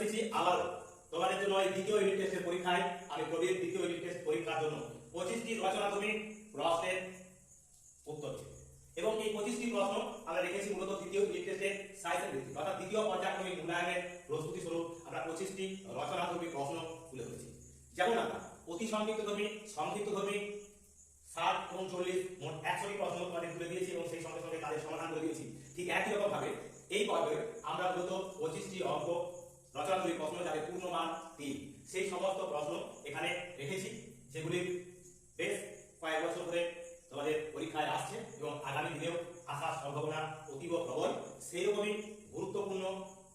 এসেছি আবার তোমাদের জন্য এই দ্বিতীয় ইউনিট টেস্টের পরীক্ষায়। আমি প্রবীর দ্বিতীয় ইউনিট টেস্ট পরীক্ষার জন্য 25টি রচনাধর্মী প্রশ্নের উত্তর দিই। এবং এই 25টি প্রশ্ন আমরা রেখেছি মূলত দ্বিতীয় ইউনিট টেস্টের সাইজের ভিত্তিতে, অর্থাৎ দ্বিতীয় পর্যায়ক্রমিক মূল্যায়নের প্রস্তুতি স্বরূপ আমরা 25টি রচনাধর্মী প্রশ্ন তুলে ধরেছি। যেমন আমরা অতি সংক্ষিপ্তধর্মী, সংক্ষিপ্তধর্মী, 60 এবং 40 মোট 100টি প্রশ্ন তোমাদের তুলে দিয়েছি এবং সেই সঙ্গে সঙ্গে তাদের সমাধান করে দিয়েছি। ঠিক একই রকম ভাবে এই পর্বে আমরা মূলত 25টি অঙ্ক রচনাধর্মী প্রশ্ন যাদের পূর্ণমান 3 সেই সমস্ত প্রশ্ন এখানে রেখেছি, যেগুলি বেশ কয়েক বছর ধরে তোমাদের পরীক্ষায় আসছে এবং আগামী দিনেও আসার সম্ভাবনা অতীব প্রবল। সেই রকমই গুরুত্বপূর্ণ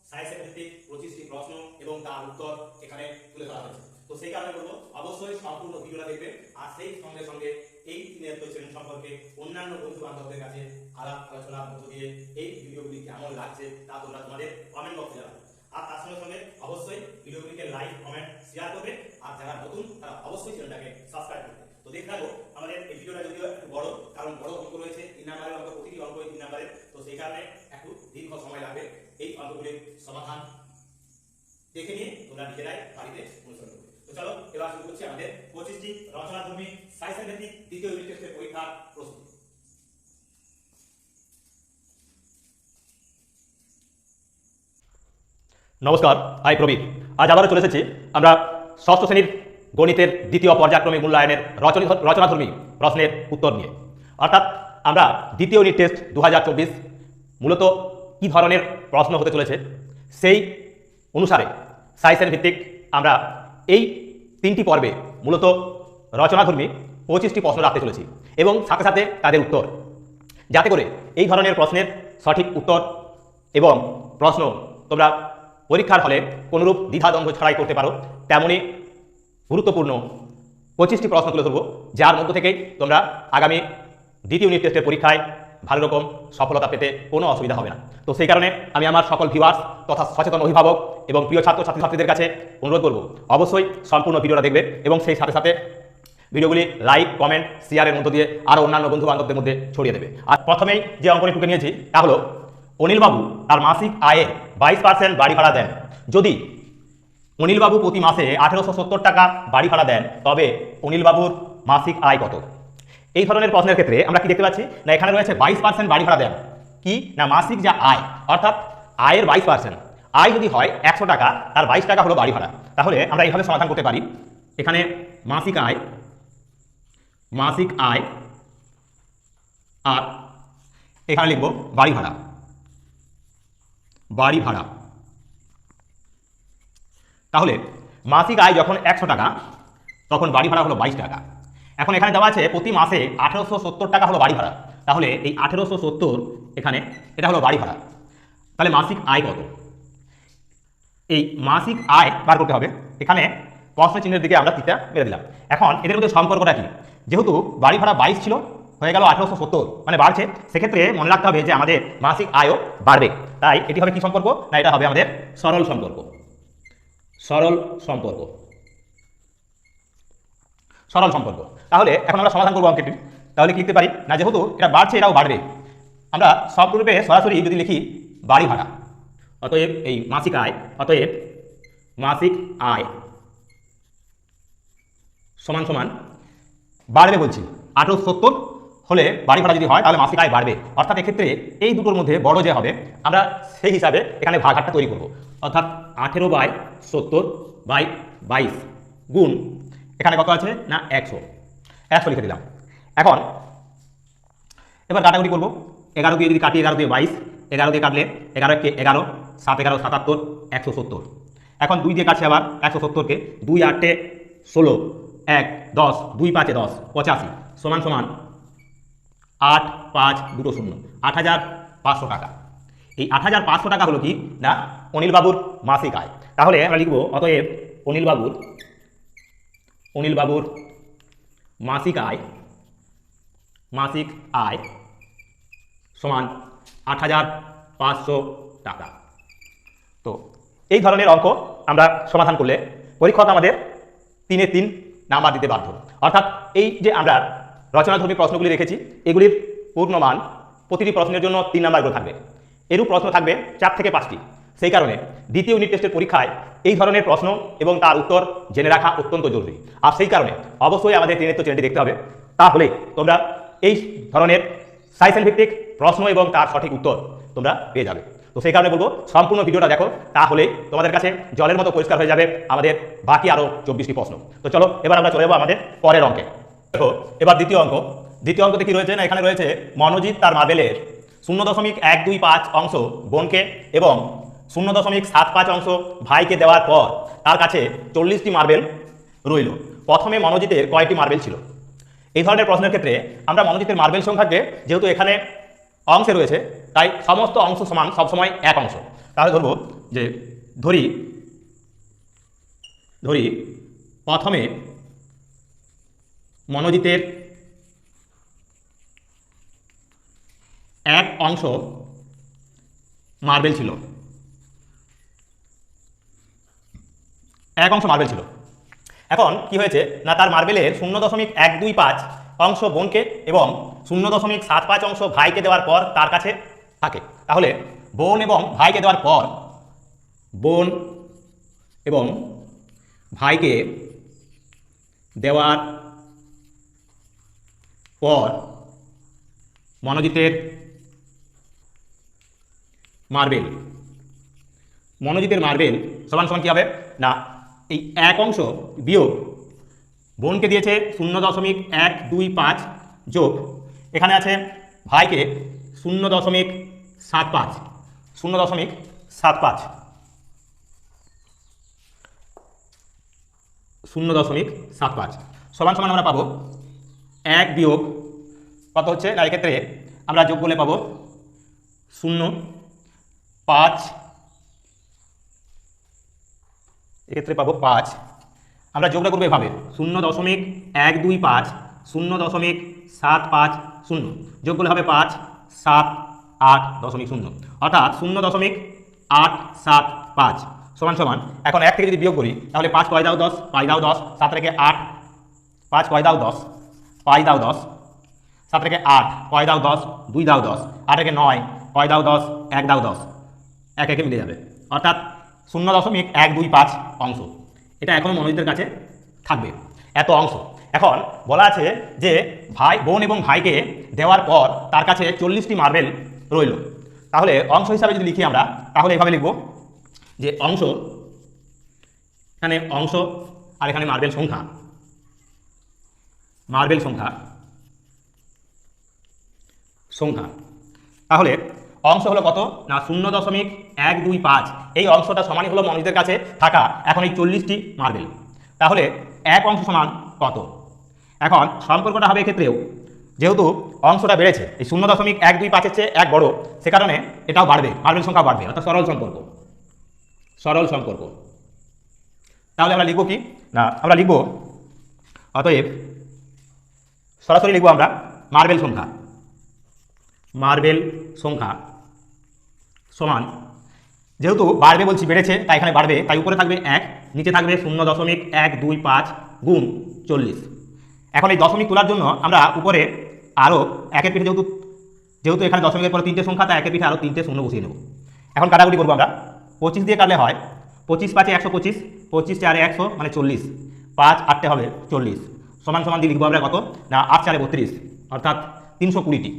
সায়েন্সের ভিত্তিক 25টি প্রশ্ন এবং তার উত্তর এখানে তুলে ধরা হয়েছে। তো সেই কারণে বলবো অবশ্যই সম্পূর্ণ ভিডিওটা দেখবে, আর সেই সঙ্গে সঙ্গে এই দিনের শ্রেণী সম্পর্কে অন্যান্য বন্ধু বান্ধবদের কাছে আলাপ আলোচনার মধ্য দিয়ে এই ভিডিওগুলি কেমন লাগছে তা তোমরা তোমাদের কমেন্ট বক্সে জানাবে। আর তার সঙ্গে সঙ্গে অবশ্যই ভিডিওগুলিকে লাইক, কমেন্ট, শেয়ার করবে, আর যারা নতুন তারা অবশ্যই চ্যানেলটাকে সাবস্ক্রাইব করবে। তো দেখে রাখবো আমাদের এই ভিডিওটা যদিও একটু বড়, কারণ বড় অঙ্ক রয়েছে, 3 নাম্বারের অঙ্ক, প্রতিটি অঙ্ক 3 নাম্বারের, তো সেই কারণে একটু দীর্ঘ সময় লাগবে এই অঙ্কগুলির সমাধান দেখে নিয়ে তোমরা নিজেরাই বাড়িতে অনুসরণ করবে। তো চলো এবার শুরু করছি আমাদের 25টি রচনাধর্মী সায়েন্স ভিত্তিক দ্বিতীয় ইউনিট টেস্টের পরীক্ষার প্রস্তুতি। নমস্কার, আই প্রবীর। আজ আবারও চলে এসেছি আমরা ষষ্ঠ শ্রেণীর গণিতের দ্বিতীয় পর্যায়ক্রমিক মূল্যায়নের রচনাধর্মী প্রশ্নের উত্তর নিয়ে। অর্থাৎ আমরা দ্বিতীয় ইউনিট টেস্ট 2024 মূলত কী ধরনের প্রশ্ন হতে চলেছে সেই অনুসারে সায়েন্সের ভিত্তিক আমরা এই 3টি পর্বে মূলত রচনাধর্মী 25টি প্রশ্ন রাখতে চলেছি এবং সাথে সাথে তাদের উত্তর, যাতে করে এই ধরনের প্রশ্নের সঠিক উত্তর এবং প্রশ্ন তোমরা পরীক্ষার হলে কোনোরূপ দ্বিধাদ্বন্দ্ব ছাড়াই করতে পারো। তেমনই গুরুত্বপূর্ণ 25টি প্রশ্ন তুলে ধরবো, যার মধ্য থেকেই তোমরা আগামী দ্বিতীয় ইউনিট টেস্টের পরীক্ষায় ভালো রকম সফলতা পেতে কোনো অসুবিধা হবে না। তো সেই কারণে আমি আমার সকল ভিউয়ার্স তথা সচেতন অভিভাবক এবং প্রিয় ছাত্রছাত্রীদের কাছে অনুরোধ করব, অবশ্যই সম্পূর্ণ ভিডিওটা দেখবে এবং সেই সাথে সাথে ভিডিওগুলি লাইক, কমেন্ট, শেয়ারের মধ্য দিয়ে আরও অন্যান্য বন্ধু বান্ধবদের মধ্যে ছড়িয়ে দেবে। আর প্রথমেই যে অঙ্কটি টুকে নিয়েছি তা হলো, অনিলবাবু তার মাসিক আয়ের 22% বাড়ি ভাড়া দেন। যদি অনিলবাবু প্রতি মাসে 1870 টাকা বাড়ি ভাড়া দেন, তবে অনিলবাবুর মাসিক আয় কত? এই ধরনের প্রশ্নের ক্ষেত্রে আমরা কি দেখতে পাচ্ছি না, এখানে রয়েছে 22% বাড়ি ভাড়া দেন, কি না মাসিক যা আয়, অর্থাৎ আয়ের 22%। আয় যদি হয় 100 টাকা, তার 22 টাকা হলো বাড়ি ভাড়া। তাহলে আমরা এইভাবে সমাধান করতে পারি, এখানে মাসিক আয় আর এখানে লিখব বাড়ি ভাড়া। তাহলে মাসিক আয় যখন 100 টাকা, তখন বাড়ি ভাড়া হলো 22 টাকা। এখন এখানে দেওয়া আছে প্রতি মাসে 1870 টাকা হলো বাড়ি ভাড়া, তাহলে এই 1870 এখানে এটা হলো বাড়ি ভাড়া। তাহলে মাসিক আয় কত? এই মাসিক আয় বার করতে হবে। এখানে প্রশ্ন চিহ্নের দিকে আমরা তীরটা মেরে দিলাম। এখন এদের মধ্যে সম্পর্কটা কি? যেহেতু বাড়ি ভাড়া 22 ছিল, হয়ে গেল 1870, মানে বাড়ছে, সেক্ষেত্রে মনে রাখতে হবে যে আমাদের মাসিক আয়ও বাড়বে। তাই এটি হবে কি সম্পর্ক? না, এটা হবে আমাদের সরল সম্পর্ক। তাহলে এখন আমরা সমাধান করবো অঙ্কটি। তাহলে কি লিখতে পারি না, যেহেতু এটা বাড়ছে এটাও বাড়বে, আমরা সব রূপে সরাসরি যদি লিখি বাড়ি ভাড়া, অতএব এই মাসিক আয় সমান সমান বাড়বে বলছি। 1870 হলে বাড়ি ভাড়া যদি হয় তাহলে মাসিক আয় বাড়বে, অর্থাৎ এক্ষেত্রে এই দুটোর মধ্যে বড় যে হবে আমরা সেই হিসাবে এখানে ভাগহারটা তৈরি করব। অর্থাৎ 18/70/22 গুণ এখানে কত আছে না 100 লিখে দিলাম। এখন এবার কাটাকুটি করবো। 11 দিয়ে যদি কাটি, 11 দিয়ে 22, 11 দিয়ে কাটলে 11 কে 11, 7 11 77, 170। এখন 2 দিয়ে কাটছে আবার 170কে, 2 8 16, 1 10, 2 5 10, 85 সমান সমান 8 5 2 0, 8500 টাকা। এই 8500 টাকা হলো কি না অনিলবাবুর মাসিক আয়। তাহলে আমরা লিখব অতএব অনিলবাবুর মাসিক আয় সমান 8500 টাকা। তো এই ধরনের অঙ্ক আমরা সমাধান করলে পরীক্ষক আমাদের 3-এ 3 নাম্বার দিতে বাধ্য। অর্থাৎ এই যে আমরা রচনাধর্মী প্রশ্নগুলি রেখেছি, এগুলির পূর্ণমান প্রতিটি প্রশ্নের জন্য 3 নাম্বার করে থাকবে। এরূপ প্রশ্ন থাকবে 4 থেকে 5টি। সেই কারণে দ্বিতীয় ইউনিট টেস্টের পরীক্ষায় এই ধরনের প্রশ্ন এবং তার উত্তর জেনে রাখা অত্যন্ত জরুরি। আর সেই কারণে অবশ্যই আমাদের ত্রিনেত্র চ্যানেলটি দেখতে হবে, তাহলে তোমরা এই ধরনের সাজেশন ভিত্তিক প্রশ্ন এবং তার সঠিক উত্তর তোমরা পেয়ে যাবে। তো সেই কারণে বলবো সম্পূর্ণ ভিডিওটা দেখো, তাহলে তোমাদের কাছে জলের মতো পরিষ্কার হয়ে যাবে আমাদের বাকি আরও 24টি প্রশ্ন। তো চলো এবার আমরা চলে যাবো আমাদের পরের অঙ্কে। দেখো এবার দ্বিতীয় অঙ্কতে কি রয়েছে না, এখানে রয়েছে মনোজিৎ তার মার্বেলের 0.125 অংশ বোনকে এবং 0.75 অংশ ভাইকে দেওয়ার পর তার কাছে 40টি মার্বেল রইল। প্রথমে মনোজিতের কয়টি মার্বেল ছিল? এই ধরনের প্রশ্নের ক্ষেত্রে আমরা মনোজিতের মার্বেল সংখ্যাকে, যেহেতু এখানে অংশে রয়েছে, তাই সমস্ত অংশ সমান সবসময় এক অংশ। তাহলে ধরবো যে ধরি প্রথমে মনোজিতের 1 অংশ মার্বেল ছিল, 1 অংশ মার্বেল ছিল। এখন কি হয়েছে না, তার মার্বেলের 0.125 অংশ বোনকে এবং 0.75 অংশ ভাইকে দেওয়ার পর তার কাছে থাকে। তাহলে বোন এবং ভাইকে দেওয়ার পর, বোন এবং ভাইকে দেওয়ার পর মনোজিতের মার্বেল সমান সমান কী হবে না, এই 1 অংশ বিয়োগ বোনকে দিয়েছে 0.125 যোগ এখানে আছে ভাইকে 0.75 সমান সমান আমরা পাবো 1 বিয়োগ কত হচ্ছে না, এক্ষেত্রে আমরা যোগ করলে পাবো 0.5, এক্ষেত্রে পাবো 5। আমরা যোগটা করবো এভাবে 0.125 0.750 যোগ করলে হবে 578.0, অর্থাৎ 0.875 সমান সমান। এখন 1 থেকে যদি বিয়োগ করি তাহলে 5 কয় দাও 10, পাই দাও 10, 7 রেখে 8, 5 কয় দাও 10, পাই দাও 10, 7 রেখে 8, কয় দাও 10, 2 দাও 10, 8 রেখে 9, কয় দাও 10, 1 দাও 10, 1 একে মিলে যাবে, অর্থাৎ 0.125 অংশ। এটা এখনো মনোজিতের কাছে থাকবে, এত অংশ। এখন বলা আছে যে বোন এবং ভাইকে দেওয়ার পর তার কাছে 40টি মার্বেল রইল। তাহলে অংশ হিসাবে যদি লিখি আমরা, তাহলে এভাবে লিখব যে অংশ, এখানে অংশ আর এখানে মার্বেল সংখ্যা। তাহলে অংশ হলো কত না 0.125, এই অংশটা সমানই হলো মনোজিতের কাছে থাকা এখন এই 40টি মার্বেল। তাহলে 1 অংশ সমান কত? এখন সম্পর্কটা হবে এক্ষেত্রেও, যেহেতু অংশটা বেড়েছে, এই 0.125-এর চেয়ে 1 বড়, সে কারণে এটাও বাড়বে, মার্বেল সংখ্যা বাড়বে, অর্থাৎ সরল সম্পর্ক। তাহলে আমরা লিখব কি না, আমরা লিখব অতএব সরাসরি লিখব আমরা মার্বেল সংখ্যা সমান, যেহেতু বাড়বে বলছি, বেড়েছে তাই এখানে বাড়বে, তাই উপরে থাকবে 1, নিচে থাকবে 0.125 গুণ 40। এখন এই দশমিক তোলার জন্য আমরা উপরে আরও 1-এর পিঠে, যেহেতু এখানে দশমিকের পরে 3টে সংখ্যা, তাই 1-এর পিঠে আরও 3টে শূন্য বসিয়ে নেব। এখন কাটাকুটি করবো আমরা, 25 দিয়ে কাটলে হয় 25×5 = 125, 25×4 = 100 মানে 40, 5×8 হবে 40, সমান সমান দিয়ে লিখবো আমরা কত না 8×4 = 32, অর্থাৎ 320টি।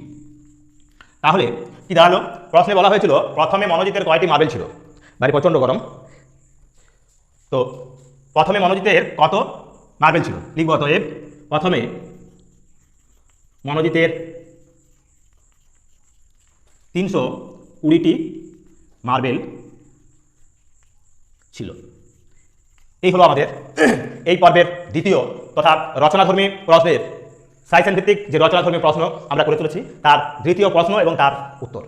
তাহলে কি দাঁড়ালো, প্রশ্নে বলা হয়েছিল প্রথমে মনোজিতের কয়টি মার্বেল ছিল, বাড়ি প্রচণ্ড গরম, তো প্রথমে মনোজিতের কত মার্বেল ছিল লিখব, অতএব প্রথমে মনোজিতের 320টি মার্বেল ছিল। এই হলো আমাদের এই পর্বের দ্বিতীয় তথা রচনাধর্মী প্রশ্নের সাজেশন ভিত্তিক যে রচনাধর্মী প্রশ্ন আমরা করে চলেছি তার দ্বিতীয় প্রশ্ন এবং তার উত্তর।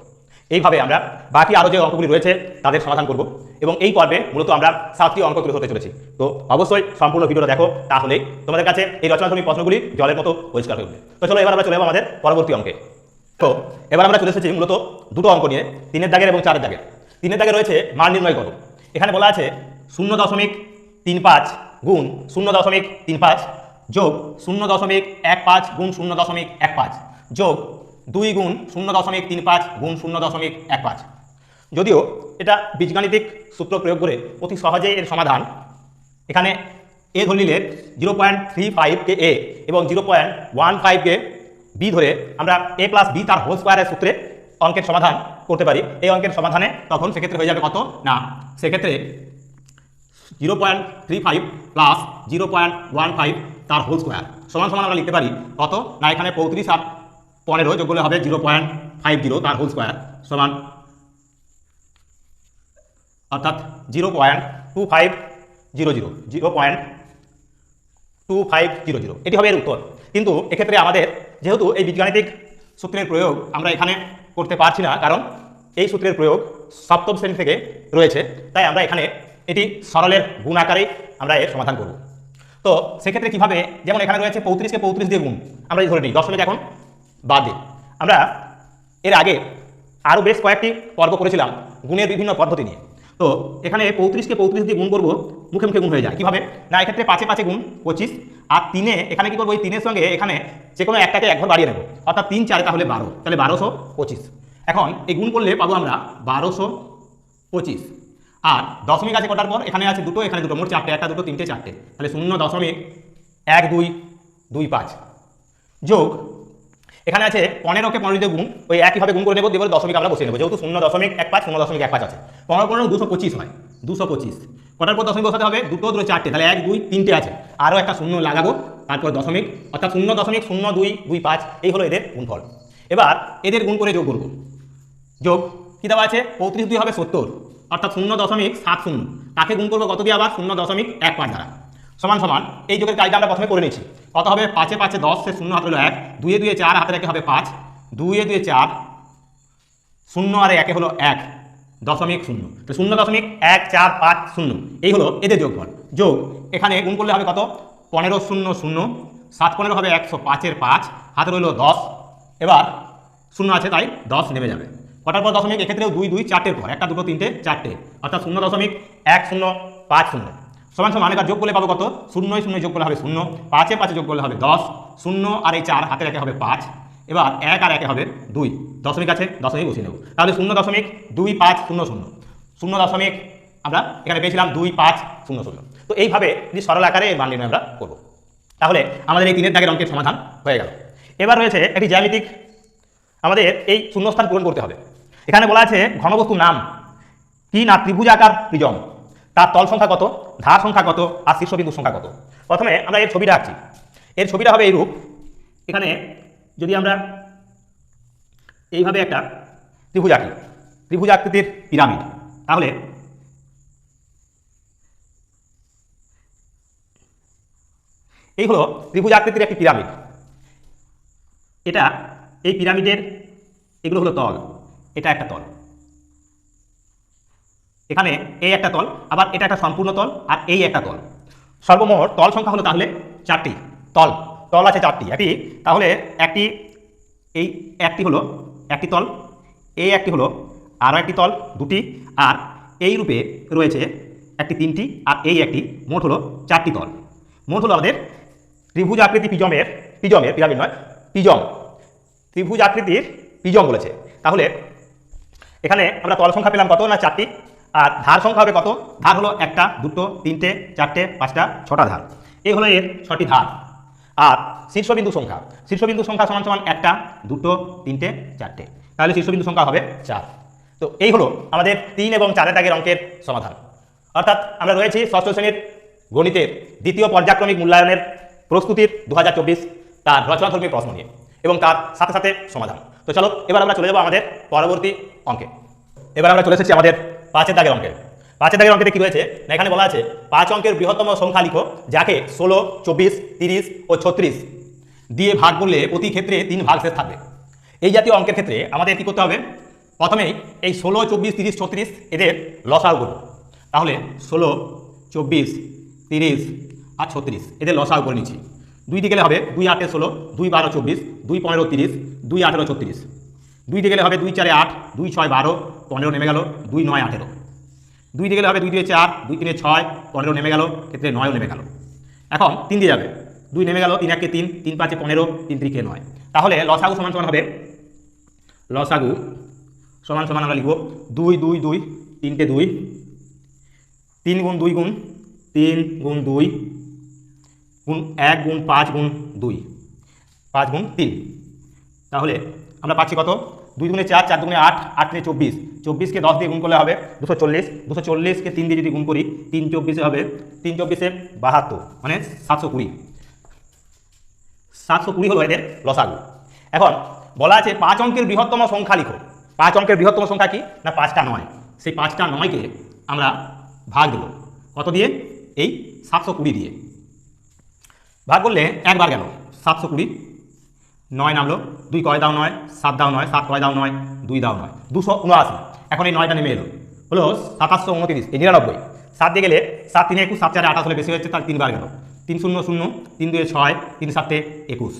এইভাবে আমরা বাকি আরও যে অঙ্কগুলি রয়েছে তাদের সমাধান করব এবং এই পর্বে মূলত আমরা 7টি অঙ্ক তুলে ধরতে চলেছি। তো অবশ্যই সম্পূর্ণ ভিডিওটা দেখো, তাহলে তোমাদের কাছে এই রচনাধর্মী প্রশ্নগুলি জলের মতো পরিষ্কার হয়ে উঠবে। তো চলো এবার আমরা চলে যাবো আমাদের পরবর্তী অঙ্কে। তো এবার আমরা চলে এসেছি মূলত দুটো অঙ্ক নিয়ে, 3-এর দাগের এবং 4-এর দাগের। 3-এর দাগে রয়েছে মান নির্ণয় করো। এখানে বলা আছে 0.35 গুণ 0.35 যোগ 0.15 গুণ 0.15 যোগ 2 গুণ 0.35 গুণ 0.15 যদিও এটা বীজগাণিতিক সূত্র প্রয়োগ করে অতি সহজেই এর সমাধান। এখানে এ ধরে নিলে 0.35কে এ এবং 0.15কে বি ধরে আমরা এ প্লাস বি তার হোল স্কোয়ারের সূত্রে অঙ্কের সমাধান করতে পারি। এই অঙ্কের সমাধানে তখন সেক্ষেত্রে হয়ে যাবে কত না, সেক্ষেত্রে 0.35 প্লাস 0.15 তার হোল স্কোয়ার সমান সমান আমরা লিখতে পারি কত না, এখানে 35 আর 15 যোগ করলে হবে 0.50 তার হোল স্কোয়ার সমান অর্থাৎ 0.2500 এটি হবে এর উত্তর। কিন্তু এক্ষেত্রে আমাদের যেহেতু এই বীজগাণিতিক সূত্রের প্রয়োগ আমরা এখানে করতে পারছি না, কারণ এই সূত্রের প্রয়োগ সপ্তম শ্রেণী থেকে রয়েছে, তাই আমরা এখানে এটি সরলের গুণ আকারেই আমরা এর সমাধান করব। তো সেক্ষেত্রে কীভাবে, যেমন এখানে রয়েছে 35কে 35 দিয়ে গুণ, আমরা ধরে নিই দশমিক এখন বাদ দিই। আমরা এর আগে আরও বেশ কয়েকটি পর্ব করেছিলাম গুণের বিভিন্ন পদ্ধতি নিয়ে। তো এখানে 35কে 35 দিয়ে গুণ করবো, মুখে মুখে গুণ হয়ে যায়। কীভাবে না, এক্ষেত্রে 5 5 গুণ 25, আর 3 এখানে কী করবো, এই 3-এর সঙ্গে এখানে যে কোনো একটাকে এক ঘর বাড়িয়ে নেবো, অর্থাৎ 3 4 তাহলে 12, তাহলে 1225। এখন এই গুণ করলে পাবো আমরা 1225, আর দশমিক আছে কটার পর, এখানে আছে দুটো, এখানে দুটো, মোট 4টে, 1 2 3 4টে, তাহলে 0.1225 যোগ এখানে আছে 15কে 15 দিয়ে গুণ, ওই একইভাবে গুণ করে নেবো, দিয়ে দশমিক আমরা বসিয়ে নেবো, যেহেতু 0.15 0.15 আছে, 15 225 হয়, 225 কটার পর দশমিক বসাতে হবে, দুটো দুটো 4টে, তাহলে 1 2 3টে আছে, আরও একটা শূন্য লাগাবো, তারপর দশমিক, অর্থাৎ 0.0225 এই হলো এদের গুণফল। এবার এদের গুণ করে যোগ করবো, যোগ কী দেওয়া আছে, 35 2 হবে 70, অর্থাৎ 0.70, তাকে গুণ করবো কত দিয়ে, আবার 0.15 দ্বারা, সমান সমান এই যোগের কাজটা আমরা প্রথমে করে নিচ্ছি। কত হবে, 5 5 10, সে 0 হাতে হলো 1, 2 2 4 হাতে রেখে হবে 5, 2 2 4, 0 আর 1 হলো 1.0, তো 0.1450 এই হলো এদের যোগফল। যোগ এখানে গুণ করলে হবে কত, 15 0 0, 7 15 হবে 105 5, হাতে রইল 10, এবার 0 আছে তাই 10 নেমে যাবে, কটার পর দশমিক, এক্ষেত্রেও 2 2 4টের পর, 1 2 3 4টে, অর্থাৎ 0.1050 সমান সমান। এবার যোগ করলে পাবো কত, 0 0 যোগ করলে হবে 0, 5 5 যোগ করলে হবে 10, 0 আর এই 4 হাতে রেখে হবে 5, এবার 1 আর 1 হবে 2, দশমিক আছে দশমিক বসিয়ে নেব, তাহলে 0.2500, 0 আমরা এখানে পেয়েছিলাম 2500। তো এইভাবে যদি সরল আকারে এর মান নির্ণয় আমরা করবো, তাহলে আমাদের এই 3-এর দাগের অঙ্কের সমাধান হয়ে গেল। এবার রয়েছে একটি জ্যামিতিক, আমাদের এই শূন্যস্থান পূরণ করতে হবে। এখানে বলা আছে ঘনবস্তুর নাম কি না, ত্রিভুজাকার প্রিজম, তার তল সংখ্যা কত, ধার সংখ্যা কত, আর শীর্ষবিন্দুর সংখ্যা কত। প্রথমে আমরা এর ছবিটা আঁকছি, এর ছবিটা হবে এইরূপ। এখানে যদি আমরা এইভাবে একটা ত্রিভুজ আঁকি, ত্রিভুজ আকৃতির পিরামিড, তাহলে এই হলো ত্রিভুজ আকৃতির একটি পিরামিড। এটা এই পিরামিডের এগুলো হলো তল, এটা একটা তল, এখানে এই একটা তল, আবার এটা একটা সম্পূর্ণ তল, আর এই একটা তল। সর্বমোট তল সংখ্যা হলো তাহলে 4টি, তল আছে 4টি। একটি তাহলে একটি, এই একটি হলো একটি তল, এই একটি হলো আরও একটি তল 2টি, আর এই রূপে রয়েছে একটি 3টি, আর এই একটি, মোট হলো 4টি তল। মোট হলো আমাদের ত্রিভুজ আকৃতি পিরামিড নয়, ত্রিভুজ আকৃতির প্রিজম বলেছে। তাহলে এখানে আমরা তল সংখ্যা পেলাম কত না 4টি, আর ধার সংখ্যা হবে কত, ধার হলো 1 2 3 4 5 6টা ধার, এই হলো এর 6টি ধার। আর শীর্ষবিন্দু সংখ্যা সমান সমান 1 2 3 4টে, তাহলে শীর্ষবিন্দু সংখ্যা হবে 4। তো এই হলো আমাদের 3 এবং 4-এর দাগের অঙ্কের সমাধান। অর্থাৎ আমরা রয়েছি ষষ্ঠ শ্রেণীর গণিতের দ্বিতীয় পর্যায়ক্রমিক মূল্যায়নের প্রস্তুতির 2024 তার রচনাধর্মী প্রশ্ন নিয়ে এবং তার সাথে সাথে সমাধান। তো চলো এবার আমরা চলে যাবো আমাদের পরবর্তী অঙ্কে। এবার আমরা চলে এসেছি আমাদের 5-এর দাগের অঙ্কে। 5-এর দাগের অঙ্কেতে কি রয়েছে না, এখানে বলা আছে 5 অঙ্কের বৃহত্তম সংখ্যা লিখো, যাকে 16 24 30 ও 36 দিয়ে ভাগ করলে প্রতি ক্ষেত্রে 3 ভাগ শেষ থাকবে। এই জাতীয় অঙ্কের ক্ষেত্রে আমাদের কি করতে হবে, প্রথমেই এই 16 24 30 36 এদের লসাগু করব। তাহলে 16 24 30 আর 36 এদের লসাগু করে নিচ্ছি। 2 দিয়ে গেলে হবে 2 8 16, 2 12 24, 2 15 30, 2 18 36। 2 দিয়ে গেলে হবে 2 4 8, 2 6 12, 15 নেমে গেল, 2 9 18। 2 দিয়ে গেলে হবে 2 2 4, 2 3 6, 15 নেমে গেল, ক্ষেত্রে 9 নেমে গেল। এখন 3 দিয়ে যাবে, 2 নেমে গেল, 3 1 3, 3 5 15, 3 3 9। তাহলে লসাগু সমান সমান হবে, লসাগু সমান সমান আমরা লিখব 2 2 2 তিনটে 2 3 গুণ 2 গুণ 3 গুণ 2 গুণ 1 গুণ 5 গুণ 2 5 গুণ 3। তাহলে আমরা পাচ্ছি কত 2 দুগুণে 4 4 দুগুণে 8 8 তিনে 24 24কে 10 দিয়ে গুণ করলে হবে 240 240কে 3 দিয়ে যদি গুণ করি 3 24 হবে 3 24 72 মানে 720 720 হলো এদের লসাগু। এখন বলা আছে 5 অঙ্কের বৃহত্তম সংখ্যা লিখো। 5 অঙ্কের বৃহত্তম সংখ্যা কি না 5টা 9। সেই 5টা 9কে আমরা ভাগ দেব কত দিয়ে এই 720 দিয়ে ভাগ করলে একবার গেল 720 9 নামলো 2 কয় দাও 9 7 দাও 9 7 কয় দাও 9 2 দাও 9 279। এখন এই 9টা নেমে এলো হলো 2729 এই 99 7 দিয়ে গেলে 7 3 21 7 4 28 হলে বেশি হচ্ছে তার 3 বার গেল 3 0 0 3 2 6 3 7 21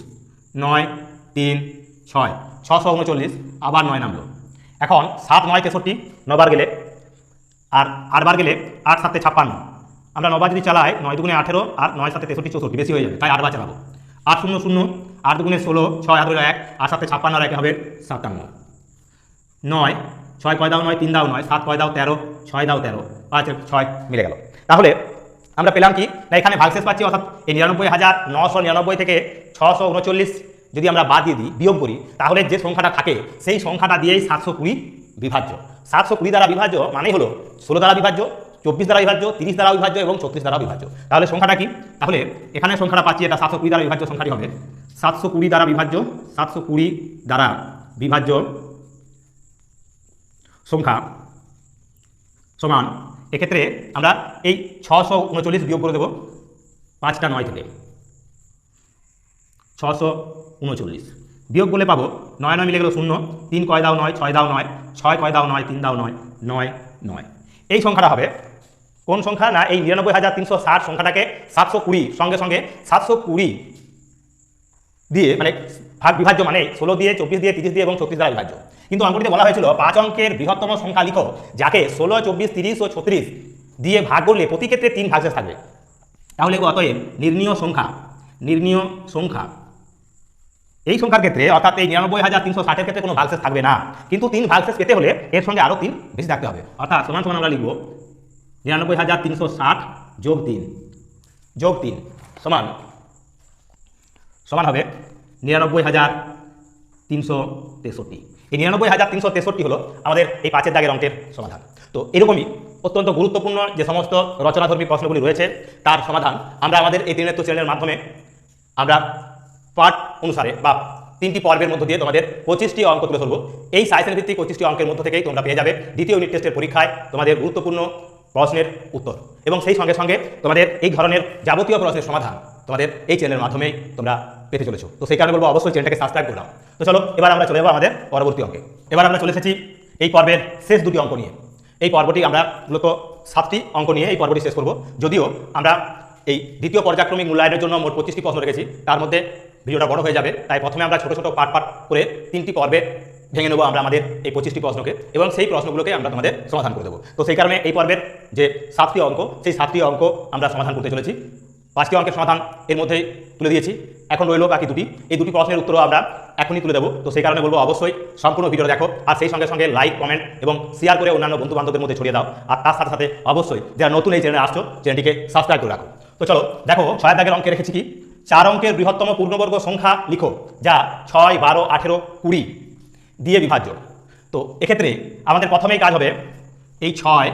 9 3 6 639 আবার 9 নামলো। এখন 7 9 63 9 বার গেলে আর 8 বার গেলে 8 7 56 আমরা 9 বার যদি চালাই 9 দুগুণে 18 আর 9 7 63 64 বেশি হয়ে যাবে তাই 8 বার চালাবো 8 0 0 8 দুগুণে 16 6 হাত হলো 1 আর 7 56 আর 1 হবে 57 9 6 কয় দাও 9 3 দাও 9 7 কয় দাও 13 6 দাও 13 5 6 মিলে গেল। তাহলে আমরা পেলাম কি না এখানে ভাগশেষ পাচ্ছি অর্থাৎ এই 99,999 থেকে 639 যদি আমরা বাদ দিয়ে দিই বিয়োগ করি তাহলে যে সংখ্যাটা থাকে সেই সংখ্যাটা দিয়েই 720 বিভাজ্য। 720 দ্বারা বিভাজ্য মানেই হলো 16 দ্বারা বিভাজ্য 24 দ্বারা বিভাজ্য 30 দ্বারা বিভাজ্য এবং 36 দ্বারা বিভাজ্য। তাহলে সংখ্যাটা কি তাহলে এখানে সংখ্যাটা পাচ্ছি এটা 720 দ্বারা বিভাজ্য সংখ্যাটি হবে 720 দ্বারা বিভাজ্য 720 দ্বারা বিভাজ্য সংখ্যা সমান এক্ষেত্রে আমরা এই 639 বিয়োগ করে দেবো 5টা 9 থেকে 639 বিয়োগ করলে পাবো 9 9 মিলে গেল 0 3 কয় দাও 9 6 দাও 9 6 কয় দাও 9 3 দাও 9 9 9 এই সংখ্যাটা হবে কোন সংখ্যা না এই 99,360 সংখ্যাটাকে 720 সঙ্গে সঙ্গে 720 দিয়ে মানে ভাগ বিভাজ্য মানে 16 দিয়ে 24 দিয়ে 30 দিয়ে এবং 36 দ্বারা বিভাজ্য। কিন্তু অঙ্কটিতে বলা হয়েছিল 5 অঙ্কের বৃহত্তম সংখ্যা লিখো যাকে 16 24 30 ও 36 দিয়ে ভাগ করলে প্রতি ক্ষেত্রে 3 ভাগশেষ থাকবে। তাহলে অতএব নির্ণীয় সংখ্যা এই সংখ্যার ক্ষেত্রে অর্থাৎ এই 99,360 এর ক্ষেত্রে কোনো ভাগশেষ থাকবে না, কিন্তু 3 ভাগশেষ পেতে হলে এর সঙ্গে আরও 3 বেশি থাকতে হবে। অর্থাৎ সমান সমান আমরা লিখব 99,360 যোগ 3 সমান সমান হবে 99,363। এই 99,363 হলো আমাদের এই 5 দাগের অঙ্কের সমাধান। তো এরকমই অত্যন্ত গুরুত্বপূর্ণ যে সমস্ত রচনাধর্মী প্রশ্নগুলি রয়েছে তার সমাধান আমরা আমাদের এই ত্রিনেত্র চ্যানেলের মাধ্যমে আমরা পার্ট অনুসারে বা 3টি পর্বের মধ্য দিয়ে তোমাদের 25টি অঙ্ক তুলে ধরবো। এই সায়েন্স ভিত্তিক 25টি অঙ্কের মধ্য থেকেই তোমরা পেয়ে যাবে দ্বিতীয় ইউনিট টেস্টের পরীক্ষায় তোমাদের গুরুত্বপূর্ণ প্রশ্নের উত্তর এবং সেই সঙ্গে সঙ্গে তোমাদের এই ধরনের যাবতীয় প্রশ্নের সমাধান তোমাদের এই চ্যানেলের মাধ্যমেই তোমরা পেতে চলেছো। তো সেই কারণে বলবো অবশ্যই চ্যানেলটাকে সাবস্ক্রাইব করে দাও। তো চলো এবার আমরা চলে যাবো আমাদের পরবর্তী অঙ্কে। এবার আমরা চলে এসেছি এই পর্বের শেষ দুটি অঙ্ক নিয়ে। এই পর্বটি আমরা মূলত 7টি অঙ্ক নিয়ে এই পর্বটি শেষ করব। যদিও আমরা এই দ্বিতীয় পর্যায়ক্রমিক মূল্যায়নের জন্য মোট 25টি প্রশ্ন রেখেছি, তার মধ্যে ভিডিওটা বড় হয়ে যাবে, তাই প্রথমে আমরা ছোট ছোট পার্ট করে 3টি পর্বে ভেঙে নেবো আমরা আমাদের এই 25টি প্রশ্নকে এবং সেই প্রশ্নগুলোকে আমরা তোমাদের সমাধান করে দেবো। তো সেই কারণে এই পর্বের যে 7টি অঙ্ক সেই 7টি অঙ্ক আমরা সমাধান করতে চলেছি। 5টি অঙ্কের সমাধান এর মধ্যেই তুলে দিয়েছি, এখন রইল বাকি দুটি। এই দুটি প্রশ্নের উত্তরও আমরা এখনই তুলে দেবো। তো সেই কারণে বলবো অবশ্যই সম্পূর্ণ ভিডিও দেখো আর সেই সঙ্গে সঙ্গে লাইক কমেন্ট এবং শেয়ার করে অন্যান্য বন্ধু বান্ধবদের মধ্যে ছড়িয়ে দাও। আর তার সাথে সাথে অবশ্যই যারা নতুন এই চ্যানেলে আসছো চ্যানেলটিকে সাবস্ক্রাইব করে রাখো। তো চলো দেখো 6 দাগের অঙ্কে রেখেছি কি 4 অঙ্কের বৃহত্তম পূর্ণবর্গ সংখ্যা লিখো যা 6 12 18 20 দিয়ে বিভাজ্য। তো এক্ষেত্রে আমাদের প্রথমেই কাজ হবে এই 6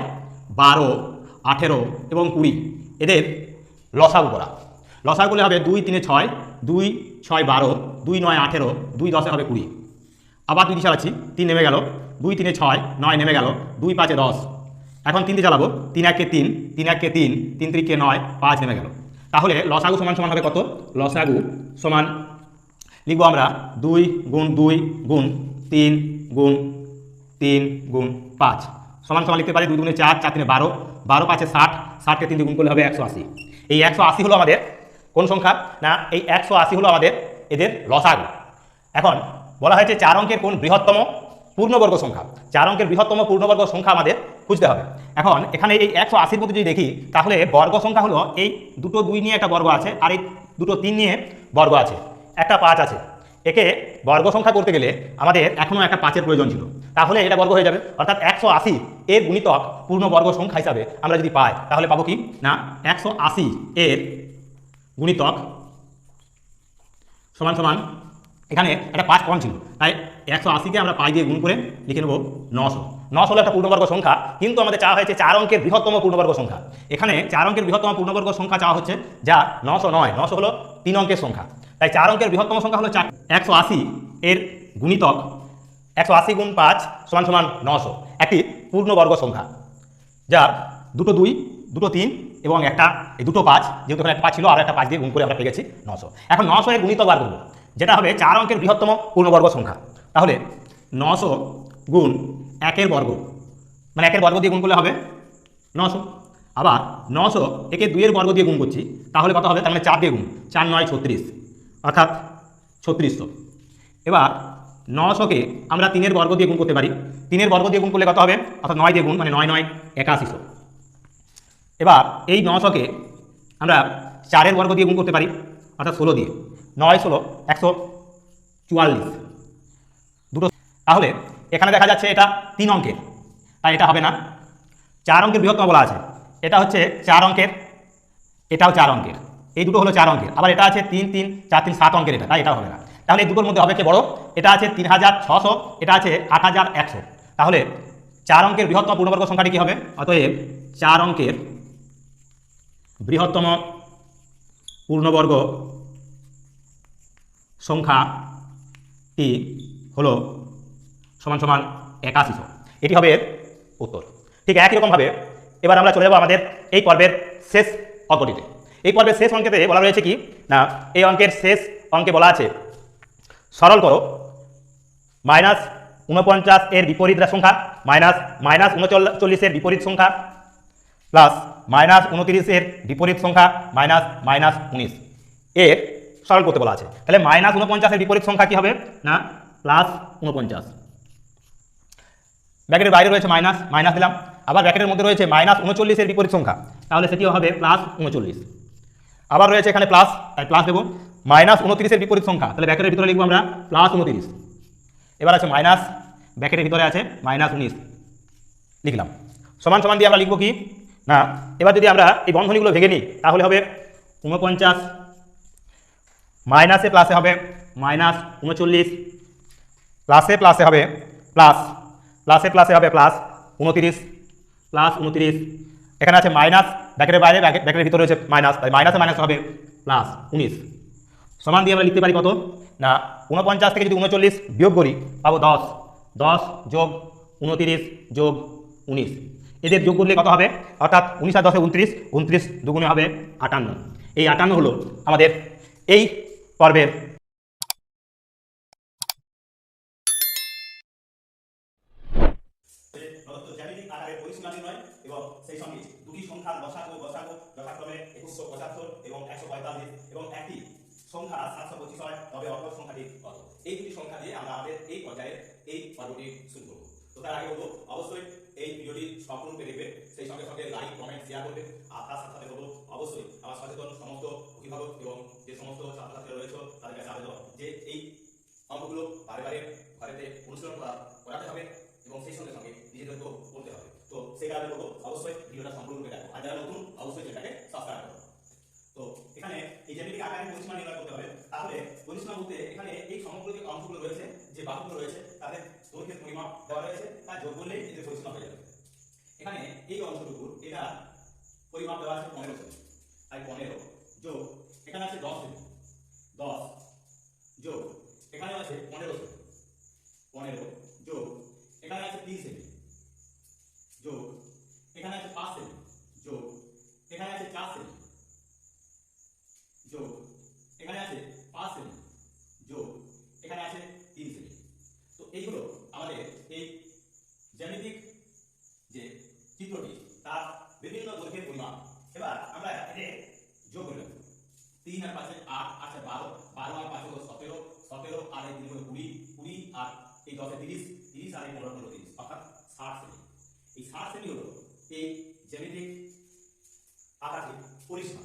12 18 এবং 20 এদের লসাগু করা। লসাগুলো হবে 2 3 6 2 6 12 2 9 18 2 10 হবে 20। আবার 2 দিয়ে চালাচ্ছি 3 নেমে গেল 2 3 6 9 নেমে গেল 2 5 10। এখন 3 দিয়ে চালাবো 3 1 3 3 1 3 3 3 9 5 নেমে গেল। তাহলে লসাগু সমান সমান হবে কত? লসাগু সমান লিখবো আমরা 2 গুণ 2 গুণ 3 গুণ 3 গুণ 5 সমান সমান লিখতে পারি 2 দুগুণে 4 4 3 12 12 5 60 60কে 3 দিয়ে গুণ করলে হবে 180। এই 180 হলো আমাদের কোন সংখ্যা না এই 180 হলো আমাদের এদের লসাগু। এখন বলা হয়েছে 4 অঙ্কের কোন বৃহত্তম পূর্ণবর্গ সংখ্যা। 4 অঙ্কের বৃহত্তম পূর্ণবর্গ সংখ্যা আমাদের খুঁজতে হবে। এখন এখানে এই 180-র মধ্যে যদি দেখি তাহলে বর্গ সংখ্যা হলো এই দুটো 2 নিয়ে একটা বর্গ আছে আর এই দুটো 3 নিয়ে বর্গ আছে, একটা 5 আছে। একে বর্গ সংখ্যা করতে গেলে আমাদের এখনও একটা 5-এর প্রয়োজন ছিল, তাহলে এটা বর্গ হয়ে যাবে। অর্থাৎ 180 এর গুণিতক পূর্ণবর্গ সংখ্যা হিসাবে আমরা যদি পাই তাহলে পাবো কি না 180 এর গুণিতক সমান সমান, এখানে একটা 5 কম ছিল তাই 180কে আমরা 5 দিয়ে গুণ করে লিখে নেব 900। 900 হলো একটা পূর্ণবর্গ সংখ্যা, কিন্তু আমাদের চাওয়া হয়েছে 4 অঙ্কের বৃহত্তম পূর্ণবর্গ সংখ্যা। এখানে 4 অঙ্কের বৃহত্তম পূর্ণবর্গ সংখ্যা চাওয়া হচ্ছে, যা 900 নয়, 900 হলো 3 অঙ্কের সংখ্যা। তাই 4 অঙ্কের বৃহত্তম সংখ্যা হলো 180 এর গুণিতক 180 গুণ 5 সমান সমান 900, একটি পূর্ণবর্গ সংখ্যা যার দুটো 2, দুটো 3 এবং এই দুটো 5, যেহেতু এখানে একটা 5 ছিল আর একটা 5 দিয়ে গুণ করে আমরা পেয়ে গেছি 900। এখন 900 এর গুণিতক বার করবো, যেটা হবে 4 অঙ্কের বৃহত্তম পূর্ণবর্গ সংখ্যা। তাহলে 900 গুণ 1-এর বর্গ, মানে 1-এর বর্গ দিয়ে গুণ করলে হবে 900। আবার 900 একে 2-এর বর্গ দিয়ে গুণ করছি, তাহলে কত হবে? তার মানে 4 দিয়ে গুণ, 4 9 36, অর্থাৎ 3600। এবার 900কে আমরা 3-এর বর্গ দিয়ে গুণ করতে পারি, 3-এর বর্গ দিয়ে গুণ করলে কত হবে? অর্থাৎ 9 দিয়ে গুণ, মানে 9 9 8100। এবার এই 900কে আমরা 4-এর বর্গ দিয়ে গুণ করতে পারি, অর্থাৎ 16 দিয়ে, 9 16 144 দুটো। তাহলে এখানে দেখা যাচ্ছে এটা 3 অঙ্কের, তাই এটা হবে না। 4 অঙ্কের বৃহত্তম বলা আছে, এটা হচ্ছে 4 অঙ্কের, এটাও 4 অঙ্কের, এই দুটো হলো 4 অঙ্কের। আবার এটা আছে 3 3 4 3 7 অঙ্কের, তাই এটা হবে না। তাহলে এই দুটোর মধ্যে হবে কে বড়? এটা আছে 3600, এটা আছে 8100। তাহলে 4 অঙ্কের বৃহত্তম পূর্ণবর্গ সংখ্যাটি কি হবে? অতএব 4 অঙ্কের বৃহত্তম পূর্ণবর্গ সংখ্যাটি হলো সমান সমান 8100। এটি হবে এর উত্তর। ঠিক একই রকমভাবে এবার আমরা চলে যাব আমাদের এই পর্বের শেষ অঙ্কটিতে। এই পর্বের শেষ অঙ্কেতে বলা রয়েছে কি না, এই অঙ্কের শেষ অঙ্কে বলা আছে সরল করো -49 এর বিপরীত সংখ্যা -39 এর বিপরীত সংখ্যা প্লাস -29 এর বিপরীত সংখ্যা -19 এর সরল করতে বলা আছে। তাহলে -49 এর বিপরীত সংখ্যা কি হবে না +49, ব্র্যাকেটের বাইরে রয়েছে মাইনাস, মাইনাস দিলাম। আবার ব্র্যাকেটের মধ্যে রয়েছে -39 এর বিপরীত সংখ্যা, তাহলে সেটিও হবে +39। আবার রয়েছে এখানে প্লাস, তাই প্লাস দেবো। -29 এর বিপরীত সংখ্যা, তাহলে ব্র্যাকেটের ভিতরে লিখবো আমরা +29। এবার আছে মাইনাস, ব্র্যাকেটের ভিতরে আছে -19 লিখলাম। সমান সমান দিয়ে আমরা লিখবো কি না, এবার যদি আমরা এই বন্ধনীগুলো ভেঙে নিই তাহলে হবে 49 মাইনাসে প্লাসে হবে -39, প্লাসে প্লাসে হবে প্লাস, প্লাসে প্লাসে হবে +29, এখানে আছে মাইনাস, ব্র্যাকেটের বাইরে ব্র্যাকেটের ভিতরে রয়েছে মাইনাস, তাই মাইনাসে মাইনাস হবে +19। সমান দিয়ে আমরা লিখতে পারি কত না 49 থেকে যদি 39 বিয়োগ করি পাবো 10, 10 যোগ 29 যোগ 19, এদের যোগ করলে কত হবে? অর্থাৎ 19 আর 10 29, 29 দুগুণে হবে 58। এই 58 হলো আমাদের এই পর্বের জ্যামিতিক আকারের পরিসীমাটি নয়, এবং সেই সঙ্গে দুটি সংখ্যার লসাগু যথাক্রমে 2175 এবং 145, এবং একটি সংখ্যা 725 হয়, তবে অপর সংখ্যাটি কত? এই দুটি সংখ্যা দিয়ে আমরা আমাদের এই পর্যায়ে এই পর্বটি শুরু করব। তো তার আগে বলবো অবশ্যই এই ভিডিওটি সম্পূর্ণরূপে দেখবে, সেই সঙ্গে সঙ্গে লাইক কমেন্ট শেয়ার করবে। আর তার সাথে সাথে বলবো অবশ্যই আমার সচেতন সমস্ত অভিভাবক এবং যে সমস্ত ছাত্রছাত্রীরা রয়েছে তাদের কাছে আবেদন যে এই অঙ্কগুলো বারে বারে ঘরেতে অনুশীলন করাতে হবে এবং সেই সঙ্গে সঙ্গে নিজেদেরকেও করতে হবে। তো সেই কারণে বলবো অবশ্যই ভিডিওটা সম্পূর্ণরূপে দেখো, আর যারা নতুন অবশ্যই চ্যানেলটাকে সাবস্ক্রাইব করো। তো এখানে এই জ্যামিতিক আকারের পরিসীমা নির্ণয় করতে হবে। তাহলে পরিসীমা বলতে এখানে এই সমগ্র যে অংশগুলো রয়েছে, যে বাহুগুলো রয়েছে, তাদের দৈর্ঘ্যের পরিমাপ দেওয়া রয়েছে, তার যোগ করলেই এদের পরিসীমা হয়ে যাবে। এখানে এই অংশটুকুর এটা পরিমাপ দেওয়া আছে 15 সেমি, তাই 15 যোগ এখানে আছে 10 সেমি, 10 যোগ এখানে আছে 15 সেমি, 15 যোগ এখানে আছে 30 সেমি, যোগ এখানে আছে 5 সেমি, যোগ এখানে আছে 4 সেমি, যোগ এখানে আছে 5 সেমি, যোগ এখানে আছে 3 সেমি। তো এইগুলো আমাদের এই জ্যামিতিক যে চিত্রটি তার বিভিন্ন দৈর্ঘ্যের পরিমাপ। এবার আমরা এতে যোগ করে নেব। 3 আর 5 8, 8 আর 12, 12 আর 5 17, 17 আর এই 3 20, 20 আর এই 10 30, 30 আর এই 15 30, অর্থাৎ 60 সেমি। এই 60 সেমি হলো এই জ্যামিতিক আকারটির পরিসীমা।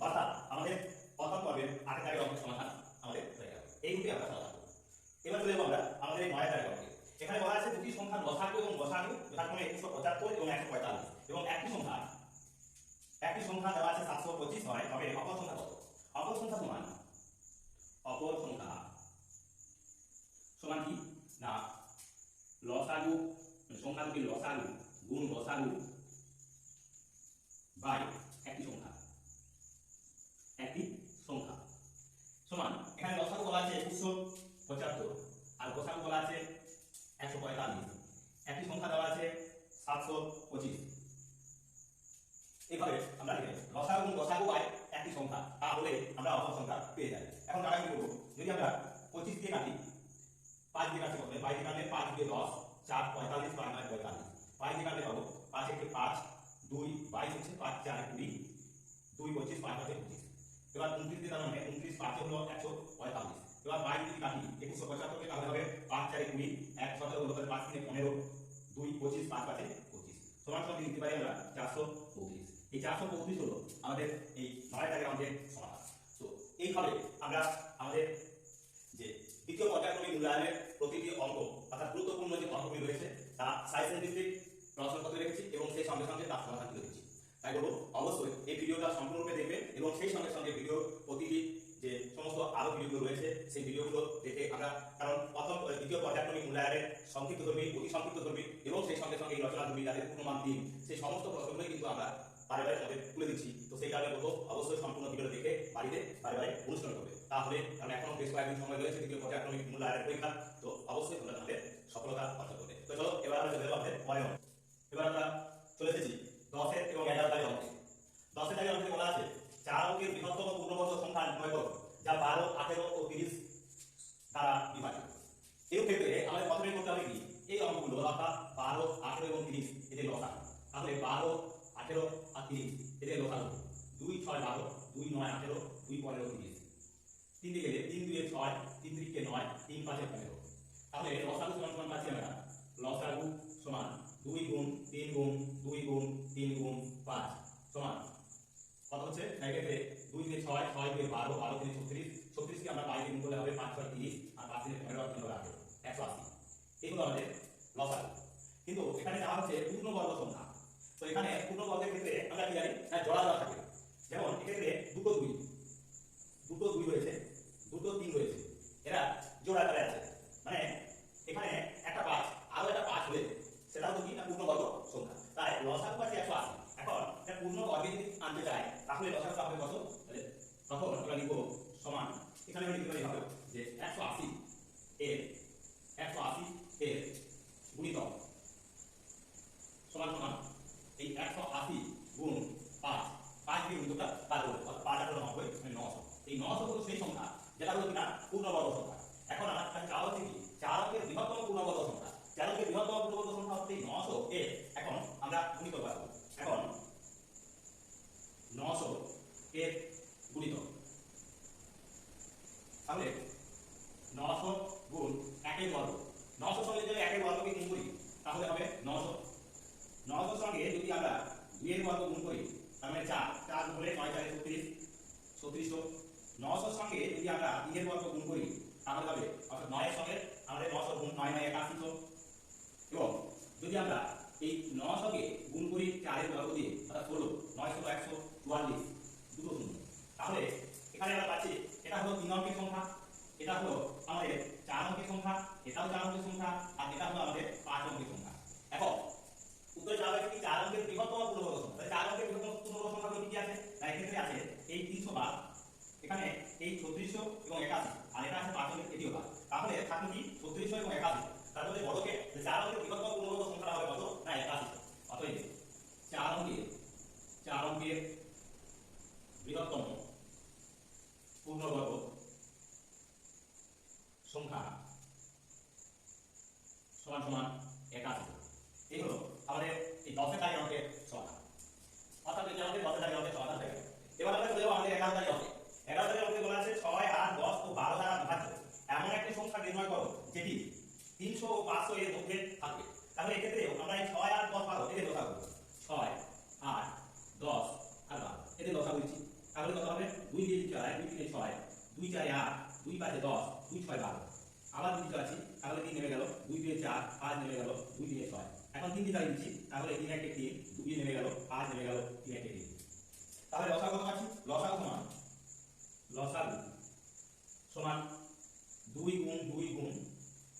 অর্থাৎ আমাদের প্রথম পর্বের 8 দাগের অঙ্কের সমাধান আমাদের হয়ে গেল। এই রূপে আমরা সমাধান করব। চলে যাবো আমরা আমাদের এই 9 তারিখ অঙ্কে। এখানে বলা আছে দুটি সংখ্যার লসাগু এবং গসাগু যথাক্রমে 175 এবং 145 এবং একটি সংখ্যা দেওয়া আছে 725 হয়, তবে অপর সংখ্যা কত? অপর সংখ্যা সমান কি না লসাগু সংখ্যা দুটি লসাগু গুণ লসাগু বাই একটি সংখ্যা সমান এখানে লসাগু বলা আছে 175 আর গসাগু বলা আছে 145, একটি সংখ্যা দেওয়া আছে 725। এইভাবে আমরা লিখে নেব লসাগু গুণ গসাগু বাই একটি সংখ্যা, তাহলে আমরা অপর সংখ্যা পেয়ে যাই। এখন আমরা কি করব, যদি আমরা 25 দিয়ে কাটি 5 দিয়ে কাটতে হবে, 5 দিয়ে কাটলে 5 দিয়ে 10 4 45 5 9 45, 5 দিয়ে কাটলে পাবো 5 1 5 2 22 হচ্ছে 5 4 20 2 25 5 5 25। এবার 29 দিয়ে তার মানে 29 5 হলো 145। এবার 22 যদি কাটি 175 কে তাহলে হবে 5 4 20 1 17 হলো 5 3 15 2 25 5 5 25 সমান সমান লিখতে পারি আমরা 435। এই 435 হলো আমাদের এই 9 দাগের অঙ্কের সমাধান। তো এইভাবে আমরা আমাদের যে দ্বিতীয় পর্যায়ক্রমিক মূল্যায়নের প্রতিটি অঙ্ক অর্থাৎ গুরুত্বপূর্ণ যে অঙ্কগুলি রয়েছে তা সায়েন্স ভিত্তিক প্রশ্নপত্রে রেখেছি এবং সেই সঙ্গে সঙ্গে তার সমাধান করে দিচ্ছি। তাই বলবো অবশ্যই এই ভিডিওটা সম্পূর্ণরূপে দেখবেন এবং সেই সঙ্গে সঙ্গে ভিডিও প্রতিটি যে সমস্ত আরো ভিডিওগুলো রয়েছে সেই ভিডিওগুলো দেখে আমরা, কারণ প্রথম দ্বিতীয় পর্যায়ক্রমিক মূল্যায়নের সংক্ষিপ্তধর্মী অতি সংক্ষিপ্তধর্মী এবং সেই সঙ্গে সঙ্গে এই রচনাধর্মী যাদের পূর্ণমান দিন সেই সমস্ত প্রশ্নগুলোই কিন্তু আমরা বারে বারে আমাদের তুলে দিচ্ছি। তো সেই কারণে বলবো অবশ্যই সম্পূর্ণ ভিডিও দেখে বাড়িতে বারে বারে অনুশীলন করবে, তাহলে কারণ এখনো বেশ কয়েকদিন সময় রয়েছে দ্বিতীয় পর্যায়ক্রমিক মূল্যায়নের পরীক্ষা। তো অবশ্যই তোমরা আমাদের সফলতা অর্জন করবে। তো চলো এবার আমরা চলে যাবো আমাদের পরের অঙ্কে। এবার আমরা চলে এসেছি 10 এবং 11 দাগের অঙ্কে। 10 দাগের অঙ্কে বলা আছে 4 অঙ্কের বৃহত্তম পূর্ণবর্গ সংখ্যা নির্ণয় করো যা 12 18 ও 30 দ্বারা বিভাজিত। এই ক্ষেত্রে আমাদের প্রথমে করতে হবে কি, এই অঙ্কগুলো অর্থাৎ 12 18 এবং 30 এদের লসাগু। তাহলে 12 18 আর 30 এদের লসাগু 2 6 12 2 9 18 2 15 30। 3 দিয়ে গেলে 3 2 6 3 3 9 3 5 15। তাহলে লসাগু সমান সমান পাচ্ছি আমরা লসাগু সমান 2 গুণ 3 গুণ 2 গুণ 3 গুণ 5 সমান কত হচ্ছে? এই ক্ষেত্রে 2 দিয়ে 6 6 দিয়ে 12 12 দিয়ে 36 36 কে আমরা 22 দিয়ে গুণ করলে হবে 5 6 30 আর 5 দিয়ে 15 আর 3 হবে 180। এগুলো আমাদের লসাগু। কিন্তু এখানে যা হচ্ছে পূর্ণবর্গ সংখ্যা। তো এখানে পূর্ণবর্গের ক্ষেত্রে আমরা কি জানি না জোড়া জোড়া থাকে। যেমন এক্ষেত্রে দুটো 2 রয়েছে, দুটো 3 রয়েছে, এরা জোড়া আকারে আছে। মানে এখানে একটা 5 আরো একটা 5 হলে সেটাও তো কি না পূর্ণবর্গ সংখ্যা। তাই লসাগু পাচ্ছি 180। এখন এটা পূর্ণবর্গে যদি আনতে চাই তাহলে লসাগু হবে কত? তাহলে তখন আমরা লিখব সমান, এখানে আমরা লিখতে পারি হবে যে 180 এর গুণিতক সমান সমান এই 180 গুণ 5 5 দিয়ে গুণিতকটা বার করব, অর্থাৎ 5 8 90 মানে 900। এই 900 হলো সেই সংখ্যা যেটা হলো কিনা পূর্ণবর্গ সংখ্যা। এখন আমার কাছে চাওয়া হচ্ছে কি 4 অঙ্কের বৃহত্তম পূর্ণবর্গ সংখ্যা। 4 অঙ্কের বৃহত্তম পূর্ণবর্গ সংখ্যা হচ্ছে 900 এর এখন আমরা গুণিতক বার করব। এখন 900 এর গুণিতক, তাহলে 900 গুণ 1 এর বর্গ, 900 সঙ্গে যদি 1 এর বর্গকে গুণ করি তাহলে হবে 900। 900 সঙ্গে যদি আমরা 2 এর বর্গ গুণ করি তার মানে 4 4 গুণ করলে 9 4 36 3600। 900 সঙ্গে যদি আমরা 3 এর বর্গ গুণ করি তাহলে হবে অর্থাৎ 9 এর সঙ্গে আমাদের 900 গুণ 9 9 8100। এবং যদি আমরা এই 900 কে গুণ করি 4 এর বর্গ দিয়ে অর্থাৎ 16 9 16 144 দুটো শূন্য, তাহলে এখানে আমরা পাচ্ছি এটা হলো 3 অঙ্কের সংখ্যা, এটা হলো আমাদের 4 অঙ্কের সংখ্যা, এটাও 4 অঙ্কের সংখ্যা আর এটা হলো আমাদের 5 অঙ্কের সংখ্যা। এখন উত্তরে চাওয়া হয়েছে কি 4 অঙ্কের বৃহত্তম পূর্ণবর্গ সংখ্যা। তাহলে 4 অঙ্কের বৃহত্তম পূর্ণবর্গ সংখ্যা কি আছে? না এক্ষেত্রে আছে এই 300 বার, এখানে এই 3600 এবং 81 আর এটা আছে 5 অঙ্কের এটিও বার। তাহলে থাকলো কি 3600 এবং 81। তারপরে বড়কে 4 অঙ্কের বৃহত্তম পূর্ণবর্গ সংখ্যা হবে কত? না 81। অতএব 4 অঙ্কের বৃহত্তম পূর্ণবর্গ সংখ্যা সমান সমান 81। এই হলো আমাদের এই 10 এর দাগের অঙ্কের সমাধান। অর্থাৎ এই আমাদের 10 এর দাগের অঙ্কের সমাধান হয়ে গেল। এবার আমরা চলে যাব আমাদের 11 দাগের অঙ্কে। 11 দাগের অঙ্কে বলা আছে 6 8 10 ও 12 দ্বারা বিভাজ্য এমন একটি সংখ্যা নির্ণয় করো যেটি 300 ও 500 এর মধ্যে থাকবে। তাহলে এই ক্ষেত্রে আমরা এই 6 8 10 12 এদের লসাগু 6 8 10 আর 12 এদের লসাগু দিচ্ছি। তাহলে কত হবে? 2 দিয়ে 4 2 3 6 2 4 8 2 5 10 2 6 12 আবার 2 দিতে আছি, তাহলে 3 নেমে গেল, 2 দিয়ে 4, 5 নেমে গেল, 2 দিয়ে 6। এখন 3 দিয়ে দিচ্ছি, তাহলে 3 1 3, 2 দিয়ে নেমে গেল, 5 নেমে গেল, 3 1 3। তাহলে লসাগু কত পাচ্ছি? লসাগু সমান 2 গুণ 2 গুণ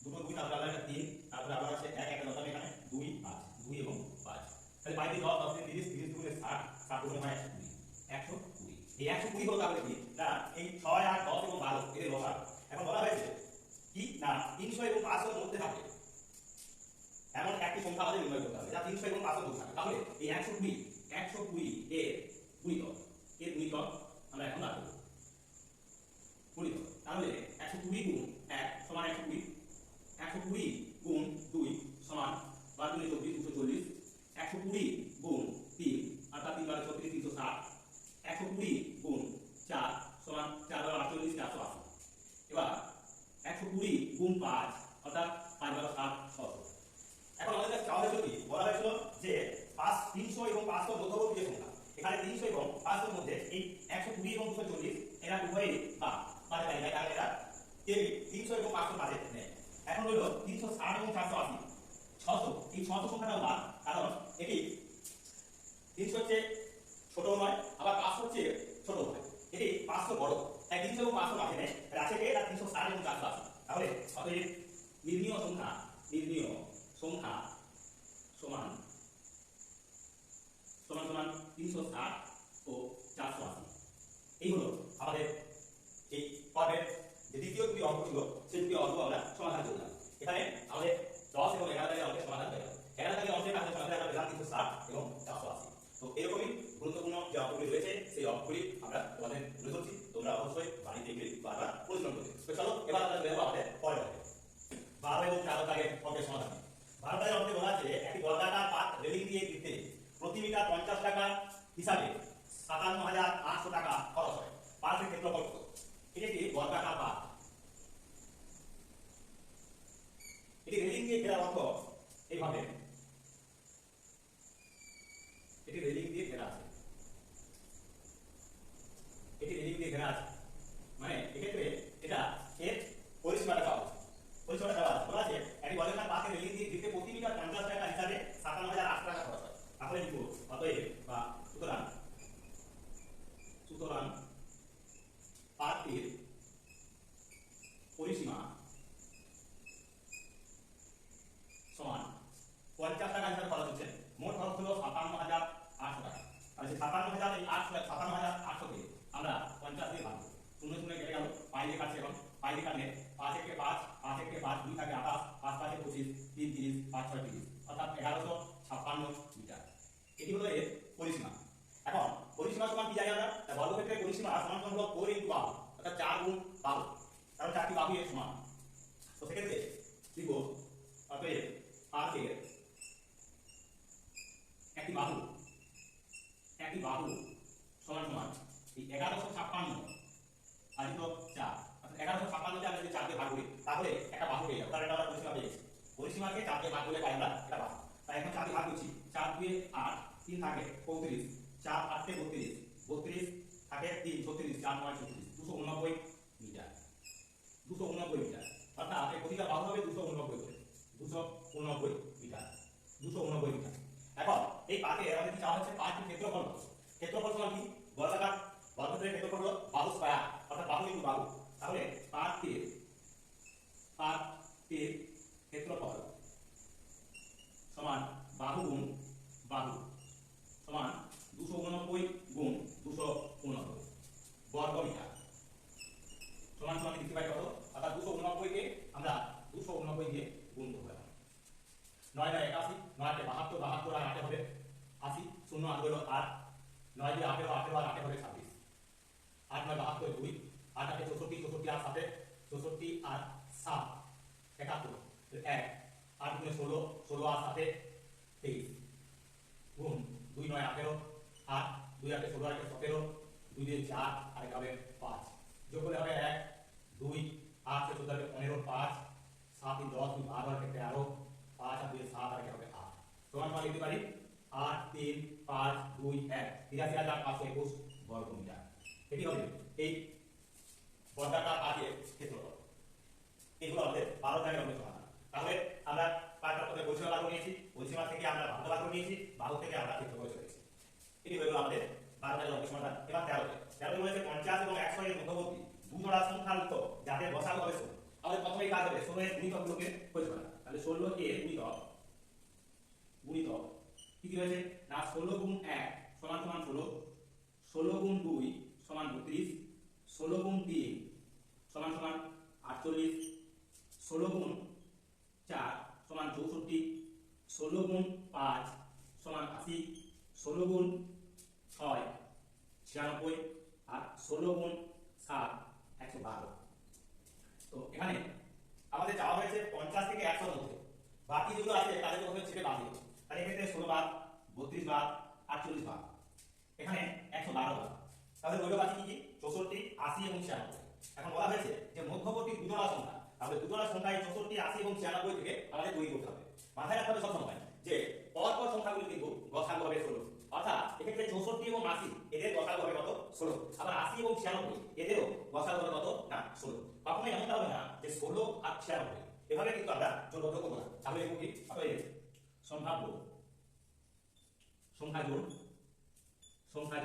দুটো 2, তারপরে আবার একটা 3, তারপরে আবার আছে 1 একটা দশমিক এখানে 2 5, 2 এবং 5। তাহলে 5 দিয়ে 10, 10 দিয়ে 30, 30 দুগুণে 60, 60 দুগুণে হয় 120। এই 120 হলো তাহলে কি না এই 6 8 10 এবং 12 এর লসাগু। এখন বলা হয়েছে কি না 300 এবং 500 এর মধ্যে থাকে এমন একটি সংখ্যা আমাদের নির্ণয় করতে হবে যা 300 এবং 500 মধ্যে থাকে। তাহলে এই 120 এর গুণিতক আমরা এখন রাখবো গুণিতক। তাহলে 120 গুণ 1 সমান 120, 120 গুণ 2 সমান 12 গুণে 24 240, 120 গুণ 3 অর্থাৎ 3 12 36 360, 120 গুণ 4 সমান 4 12 48 480। এবার 120 গুণ 5 অর্থাৎ 5 12 60 600। এখন আমাদের কাছে চাওয়া হয়েছিল কি বলা হয়েছিল যে 300 এবং 500 মধ্যবর্তী যে সংখ্যা, এখানে 300 এবং 500 মধ্যে এই 120 এবং 240 এরা উভয়ই বাদ যায় না, তাহলে এরা কেবল 300 এবং 500 বাদে নেয়। এখন হলো 360 এবং 480 600, এই 600 সংখ্যাটাও বাদ, কারণ এটি 300 হচ্ছে ছোট নয়, আবার 500 হচ্ছে ছোট নয়, এটি 500 বড়, তাই 300 এবং 500 বাদে নেয়, আছে কে না 360 এবং 480। তাহলে অতএব নির্ণীয় সংখ্যা সমান 360 ও 480। এই হলো আমাদের এই পর্বের যে দ্বিতীয় দুটি অঙ্ক ছিল সেই দুটি অঙ্ক আমরা সমাধান করলাম। এখানে আমাদের 10 এবং 11 দাগের অঙ্কের সমাধান হয়ে গেল। 11 দাগের অঙ্কের কাছে সমাধান আমরা পেলাম 360 এবং 480। তো এরকমই গুরুত্বপূর্ণ যে অঙ্কগুলি রয়েছে সেই অঙ্কগুলি আমরা তোমাদের তুলে ধরছি, তোমরা অবশ্যই বাড়িতে গিয়ে বারবার পরিশ্রম করবে। তো চলো এবার আমরা দেখব আমাদের পরের অঙ্কে 12 এবং 13 দাগের অঙ্কের সমাধান। 12 দাগের অঙ্কে বলা আছে একটি বর্গাকার পাত রেলিং দিয়ে ঘিরতে প্রতি মিটার 50 টাকা হিসাবে 57,800 টাকা খরচ হয়। পাতের ক্ষেত্রফল কত? এটি একটি বর্গাকার পাত, এটি রেলিং দিয়ে ঘেরা অর্থ এইভাবে এটি রেলিং দিয়ে ঘেরা আছে, মানে এক্ষেত্রে এটা এর পরিসীমাটা পাওয়া আছে, বলা আছে একটি বর্গাকার পাতের রেলিং দিয়ে ঘিরতে প্রতি মিটার 50 টাকা হিসাবে 57,800 টাকা খরচ হয়। তাহলে লিখব অতএব বা সুতরাং পাতের পরিসীমা সমান 50 টাকা হিসাবে খরচ হচ্ছে, মোট খরচ হলো 57,800 টাকা। তাহলে 57,800 কে আমরা 50 দিয়ে ভাগ, 0 0 কেটে গেল, পাই দিয়ে কাটছে, এখন পাই দিয়ে কাটলে 5 1 কে 5, 5 1 কে 5, 2 থাকে 28, 5 5 এ 25, 3 30, 5 6 30, অর্থাৎ 1156 মিটার। এটি হলো এর পরিসীমা। এখন পরিসীমা সমান কি জানি আমরা, বর্গক্ষেত্রের পরিসীমা সমান হলো 4 × বাহু, অর্থাৎ 4 গুণ বাহু, কারণ 4টি বাহু এর সমান। তো সেক্ষেত্রে লিখব অতএব পাতের একটি বাহু সমান এই 1156 আর তো 4, অর্থাৎ 1156 কে আমরা যদি 4 দিয়ে ভাগ করি তাহলে একটা বাহু পেয়ে যাবো, কারণ এটা আমরা পরিসীমা পেয়ে গেছি। পরিসীমাকে 4 দিয়ে ভাগ করলে পাই আমরা একটা বাহু। তাই এখন 4 দিয়ে ভাগ করছি, 4 2 8, 3 থাকে 35, 4 8 কে 32, 32 থাকে 3 36, 4 9 36, 289 মিটার। 289 মিটার, অর্থাৎ এই প্রতিটা বাহু হবে 289 করে, 289 মিটার, 289 মিটার। এখন এই পাতে আমাদের কি চাওয়া হচ্ছে পাতের ক্ষেত্রফল সমান কি বর্গক্ষেত্রের ক্ষেত্রফল হলো বাহু স্কয়ার, অর্থাৎ বাহু × বাহু। তাহলে পাতের ক্ষেত্রফল সমান বাহু গুণ বাহু সমান 289 গুণ 289 বর্গ মিটার সমান লিখতে পারি কত, অর্থাৎ 289 কে আমরা 289 দিয়ে গুণ করব। 9 9 81, 9 কে 72, 72 আর 8 হবে 80, 0 8 হলো 8, 9 দিয়ে 8 18 আর 8 হবে 26, 8 9 72 2, 8 8 64, 64 আর 7 64 আর 7 71, 1 8 গুণে 16, 16 আর 7 23 গুণ 2 9 18 আর 2 8 16 আর 17, 2 দিয়ে 4 আর হবে 5, যোগ করলে হবে 1 2 8 14 15 5 7 3 10 2 12 আর 13 5 আর 2 7 আর হবে 8 সমান লিখতে পারি 8 3 5 2 1 83,521 বর্গ মিটার। এটি হবে এই বর্গাকার পাতের ক্ষেত্রফল। এগুলো আমাদের 12 দাগের অঙ্কের সমাধান। তাহলে আমরা কয়েকটা পথে পরিসীমা বার করে নিয়েছি, পরিসীমা থেকে আমরা বাহু বার করে নিয়েছি, বাহু থেকে আমরা ক্ষেত্রফল চলে এসেছি। এটি হয়ে গেল আমাদের 12 দাগের অঙ্কের সমাধান। এবার 13 বলেছে 50 এবং 100 এর মধ্যবর্তী দুজোড়া সংখ্যা লিখো যাদের গসাগু হবে 16। আমাদের প্রথমেই কাজ হবে 16 এর গুণিতকগুলোকে খোঁজ করা। তাহলে 16 এর গুণিতক কি কি রয়েছে না 16 গুণ 1 সমান সমান 16, 16 গুণ 2 সমান 32, 16 গুণ 3 সমান সমান 48, 16 গুণ 4 সমান 64, 16 গুণ 5 সমান 80, 16 গুণ 6 96 আর 16 গুণ 7 112। তো এখানে আমাদের চাওয়া হয়েছে 50 থেকে 100 এর মধ্যে, বাকি যেগুলো আছে তাদের প্রথমে চেপে বাদ দিই। তাহলে এক্ষেত্রে 16 বাদ, 32 বাদ, 48 বাদ, এখানে 112 বাদ। তাহলে রইল বাকি কি কি 64, 80 এবং 96। এখন বলা হয়েছে যে মধ্যবর্তী দুজোড়া সংখ্যা, তাহলে দুজোড়া সংখ্যা 64, 80 এবং 96 থেকে আমাদের তৈরি করতে হবে। মাথায় রাখতে হবে সবসময় যে পরপর সংখ্যাগুলো কিন্তু গসাগু হবে 16, অর্থাৎ এক্ষেত্রে 64 এবং 80 এদের গসাগু হবে কত 16, আবার 80 এবং 96 এদেরও গসাগু হবে কত না 16। কখনোই এমনটা হবে না যে 16 আর 96 এভাবে কিন্তু আমরা জোড়বদ্ধ করব না। তাহলে এগুলো কি অতএব সম্ভাব্য সংখ্যা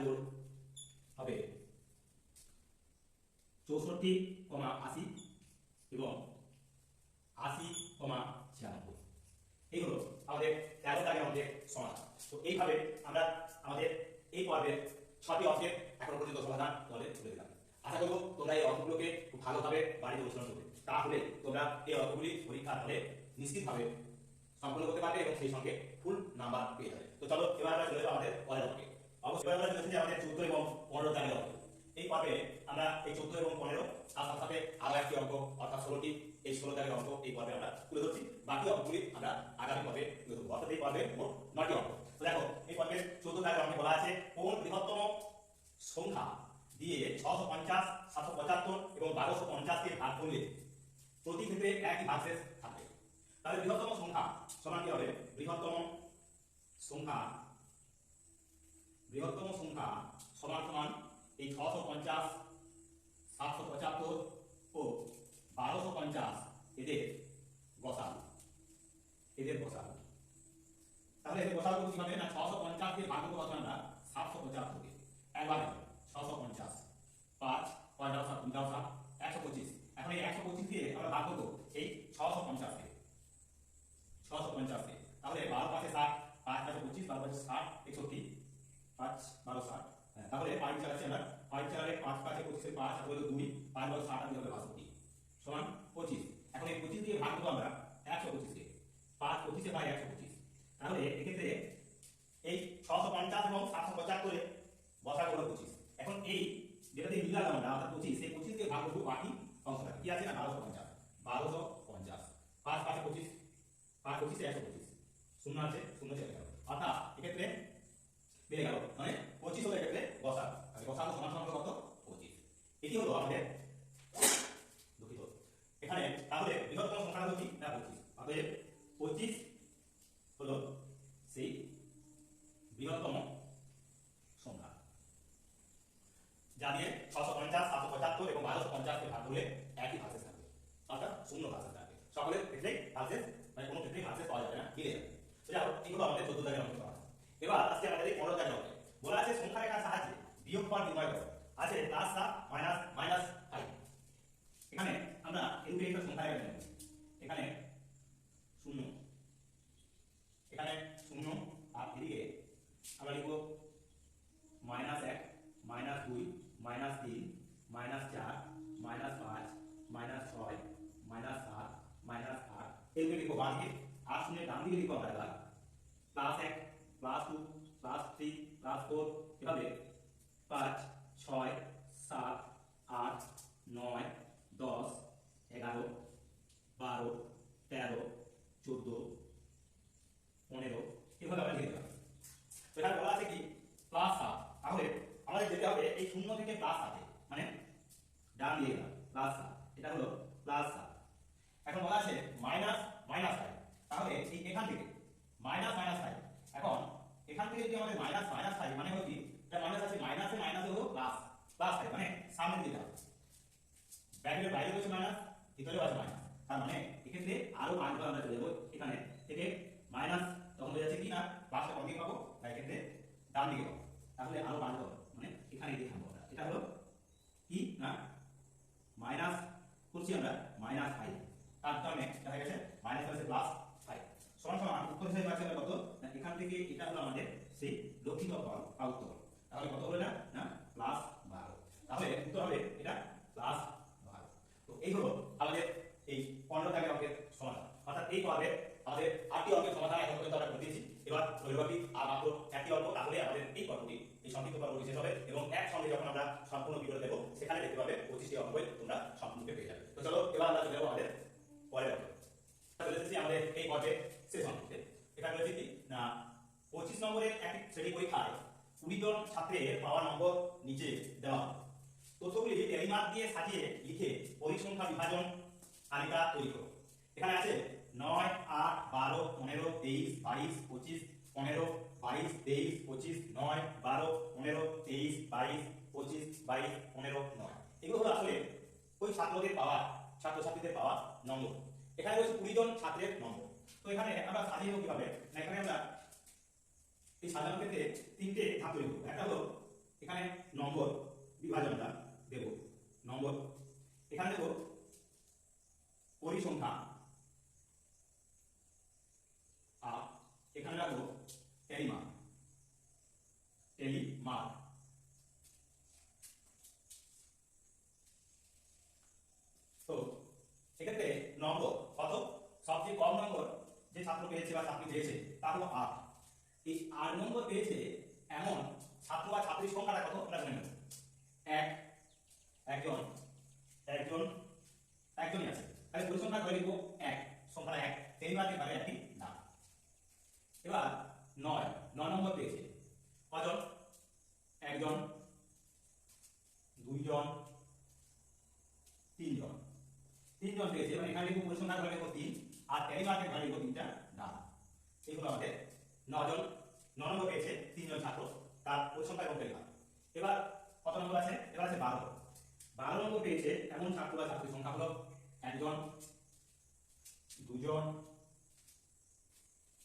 জোড় হবে 64, 80 এবং 80, 96। এই হলো আমাদের 13 দাগের অঙ্কের সমাধান। তো এইভাবে আমরা আমাদের এই পর্বের 6টি অঙ্কের এখন পর্যন্ত সমাধান তোমাদের তুলে দিলাম। আশা করব তোমরা এই অঙ্কগুলোকে খুব ভালোভাবে বাড়িতে অনুশীলন করবে, তাহলে তোমরা এই অঙ্কগুলি পরীক্ষার হলে নিশ্চিতভাবে সম্পন্ন করতে পারবে এবং সেই সঙ্গে ফুল নাম্বার পেয়ে যাবে। তো চলো এবার আমরা চলে যাবো আমাদের পরের অঙ্কে। অবশ্যই আমরা চলে এসেছি আমাদের 14 এবং 15 দাগের অঙ্ক। এই পর্বে আমরা এই 14 এবং 15 তার সাথে আরো একটি অঙ্ক অর্থাৎ 16টি, এই 16 দাগের অঙ্ক এই পর্বে আমরা তুলে ধরছি। বাকি অঙ্কগুলি আমরা আগামী পর্বে তুলে ধরবো, অর্থাৎ এই পর্বে মোট 9টি অঙ্ক। তো দেখো এই পর্বের 14 দাগের অঙ্কে বলা আছে কোন বৃহত্তম সংখ্যা দিয়ে 650, 775 এবং 1250 কে ভাগ করলে প্রতি ক্ষেত্রে একই ভাগশেষ থাকবে। তাহলে বৃহত্তম সংখ্যা সমান কি হবে বৃহত্তম সংখ্যা সমান সমান এই 650, 775 ও 1250 এদের গসাগু। তাহলে এদের গসাগু কিভাবে না 650 কে ভাগ করব আমরা 775 কে একবার 650 5 5 দাও 7 2 দাও 7 125। এখন এই 125 দিয়ে আমরা ভাগ করব এই 650 কে তাহলে 12 পাশে 7 5 পাশে 25 12 পাশে 60 61 5 12 60। তাহলে 5 চালাচ্ছি আমরা 5 চালালে 5 পাশে 25 এর 5 হলো 2 5 12 60 দিয়ে হবে 62 সমান 25। এখন এই 25 দিয়ে ভাগ করব আমরা 125 কে 5 25 এ ভাগ 125। তাহলে এক্ষেত্রে এই 650 এবং 775 করে বসা করব 25। এখন এই যেটা দিয়ে মিলালাম আমরা অর্থাৎ 25, সেই 25 দিয়ে ভাগ করব বাকি অংশটা কি আছে না 1250 5 পাশে 25 5 25 এ 125 শূন্য আছে শূন্য চলে গেল, অর্থাৎ এক্ষেত্রে বেড়ে গেল মানে 25 হলো এক্ষেত্রে গসা। তাহলে গসা সমান সমান কত 25। এটি হলো আমাদের দুঃখিত এখানে। তাহলে বৃহত্তম সংখ্যা হলো কি না 25, অতএব 25 হলো সেই বৃহত্তম সংখ্যা যা দিয়ে 650, 775 এবং 1250 কে ভাগ করলে একই ভাগশেষ থাকবে, অর্থাৎ শূন্য ভাগশেষ থাকবে। সকলের ক্ষেত্রেই ভাগশেষ মানে কোনো ক্ষেত্রেই ভাগশেষ পাওয়া যাবে না, মিলে যাবে। তো যাই হোক এগুলো আমাদের 14 দাগের অঙ্ক সমাধান। এবার আজকে আমাদের এই 15 দাগের অঙ্ক বলা আছে সংখ্যা রেখার সাহায্যে বিয়োগফল নির্ণয় করো। আছে +7 -5। এখানে আমরা এরূপে একটা সংখ্যা রেখা নেব, এখানে 0, এখানে 0 আর এদিকে আমরা লিখব -1 -2 -3 -4 -5 -6 -7 -8 এগুলো লিখব বাম দিকে, আর শূন্যের ডান দিকে লিখব আমরা এবার +1 +2 +3 +4 এভাবে 5 6 7 8 9 10 11 12 13 14 15 এভাবে আমরা লিখে দেব। তো এখানে বলা আছে কি +7, তাহলে আমাদের যেতে হবে এই শূন্য থেকে +7 মানে ডান দিকে গেলাম +7, এটা হলো +7। এখন বলা আছে -5, তাহলে এই এখান থেকে -5, এখন এখান থেকে যদি আমাদের -5 মানে হলো কি এটা মাইনাস আছে, মাইনাসে মাইনাসে হলো +5 মানে সামনে দিকে যাবে, ব্র্যাকেটের বাইরে রয়েছে মাইনাস, ভিতরেও আছে মাইনাস, তার মানে এক্ষেত্রে আরো কারেন্ট আমরা চলে যাবো এখানে থেকে মাইনাস, তখন হয়ে যাচ্ছে কি না প্লাসটা কোন দিকে পাবো, তাই এক্ষেত্রে ডান দিকে পাবো। তাহলে আরো কারেন্ট পাবো মানে এখানে দিয়ে থাকবো আমরা। এটা হলো কি না মাইনাস করছি আমরা মাইনাস 5, তার কারণে দেখা গেছে মাইনাস আছে প্লাস 5 সমান সমান উত্তর হিসেবে পাচ্ছি আমরা কত না, এখান থেকে এটা হলো আমাদের সেই লক্ষিত ফল বা উত্তর। তাহলে কত হলো না প্লাস 12। তাহলে উত্তর হবে এটা প্লাস 12। তো এই হলো আমাদের এই 15 দাগের অঙ্কের সমাধান। অর্থাৎ এই পর্বে আমাদের 8টি অঙ্কের সমাধান এখন পর্যন্ত আমরা করে দিয়েছি। এবার রবিবারটি আর মাত্র 1টি অঙ্ক, তাহলে আমাদের এই পর্বটি এই সংক্ষিপ্ত পর্বটি শেষ হবে এবং একসঙ্গে যখন আমরা সম্পূর্ণ ভিডিও দেবো সেখানে দেখতে পাবে 25টি অঙ্কই তোমরা সম্পূর্ণ পেয়ে যাবে। তো চলো এবার আমরা চলে যাবো আমাদের পরের অঙ্কে। চলে এসেছি আমাদের এই পর্বে শেষ অঙ্কে। এখানে রয়েছে কি না 25 নম্বরের একটি শ্রেণী পরীক্ষায় 20 জন ছাত্রের পাওয়া নম্বর নিচে দেওয়া হবে। তথ্যগুলি টেলিমার্ক দিয়ে সাজিয়ে লিখে পরিসংখ্যা বিভাজন তালিকা তৈরি করো। এখানে আছে 9, 8, 12, 15, 23, 22, 25, 15, 22, 23, 25, 9, 12, 15, 23, 22, 25, 22, 15, 9। এগুলো হলো আসলে ওই ছাত্রদের পাওয়া, ছাত্রছাত্রীদের পাওয়া নম্বর। এখানে রয়েছে 20 জন ছাত্রের নম্বর। তো এখানে আমরা সাজিয়ে নেব কিভাবে না, এখানে আমরা এই সাজানোর ক্ষেত্রে 3টে ধাপ তৈরি করব। একটা হলো এখানে নম্বর বিভাজনটা দেব, নম্বর এখানে দেব পরিসংখ্যা, আর এখানে রাখবো টেলিমার্ক, টেলিমার্ক। তো এক্ষেত্রে নম্বর কত, সবচেয়ে কম নম্বর যে ছাত্র পেয়েছে বা ছাত্রী পেয়েছে তা হলো 8। এই 8 নম্বর পেয়েছে এমন ছাত্র বা ছাত্রীর সংখ্যাটা কত আমরা জেনে নেব। একজনই আছে, তাহলে পরিসংখ্যা ধরে লিখবো 1, সংখ্যা 1, টেলিমার্কের ভাবে একটি নাম। এবার 9 নম্বর পেয়েছে কজন, একজন, দুইজন, তিনজন পেয়েছে। মানে এখানে লিখবো পরিসংখ্যা ধরে লিখবো 3 আর টেলিমার্কের ভাবে লিখবো 3টা নাম। এইগুলো আমাদের 9 নম্বর পেয়েছে 3 জন ছাত্র, তার পরিসংখ্যা এবং টেলিমার্ক। এবার কত নম্বর আছে, এবার আছে 12 নম্বর পেয়েছে এমন ছাত্র বা ছাত্রীর সংখ্যা হলো একজন, দুজন,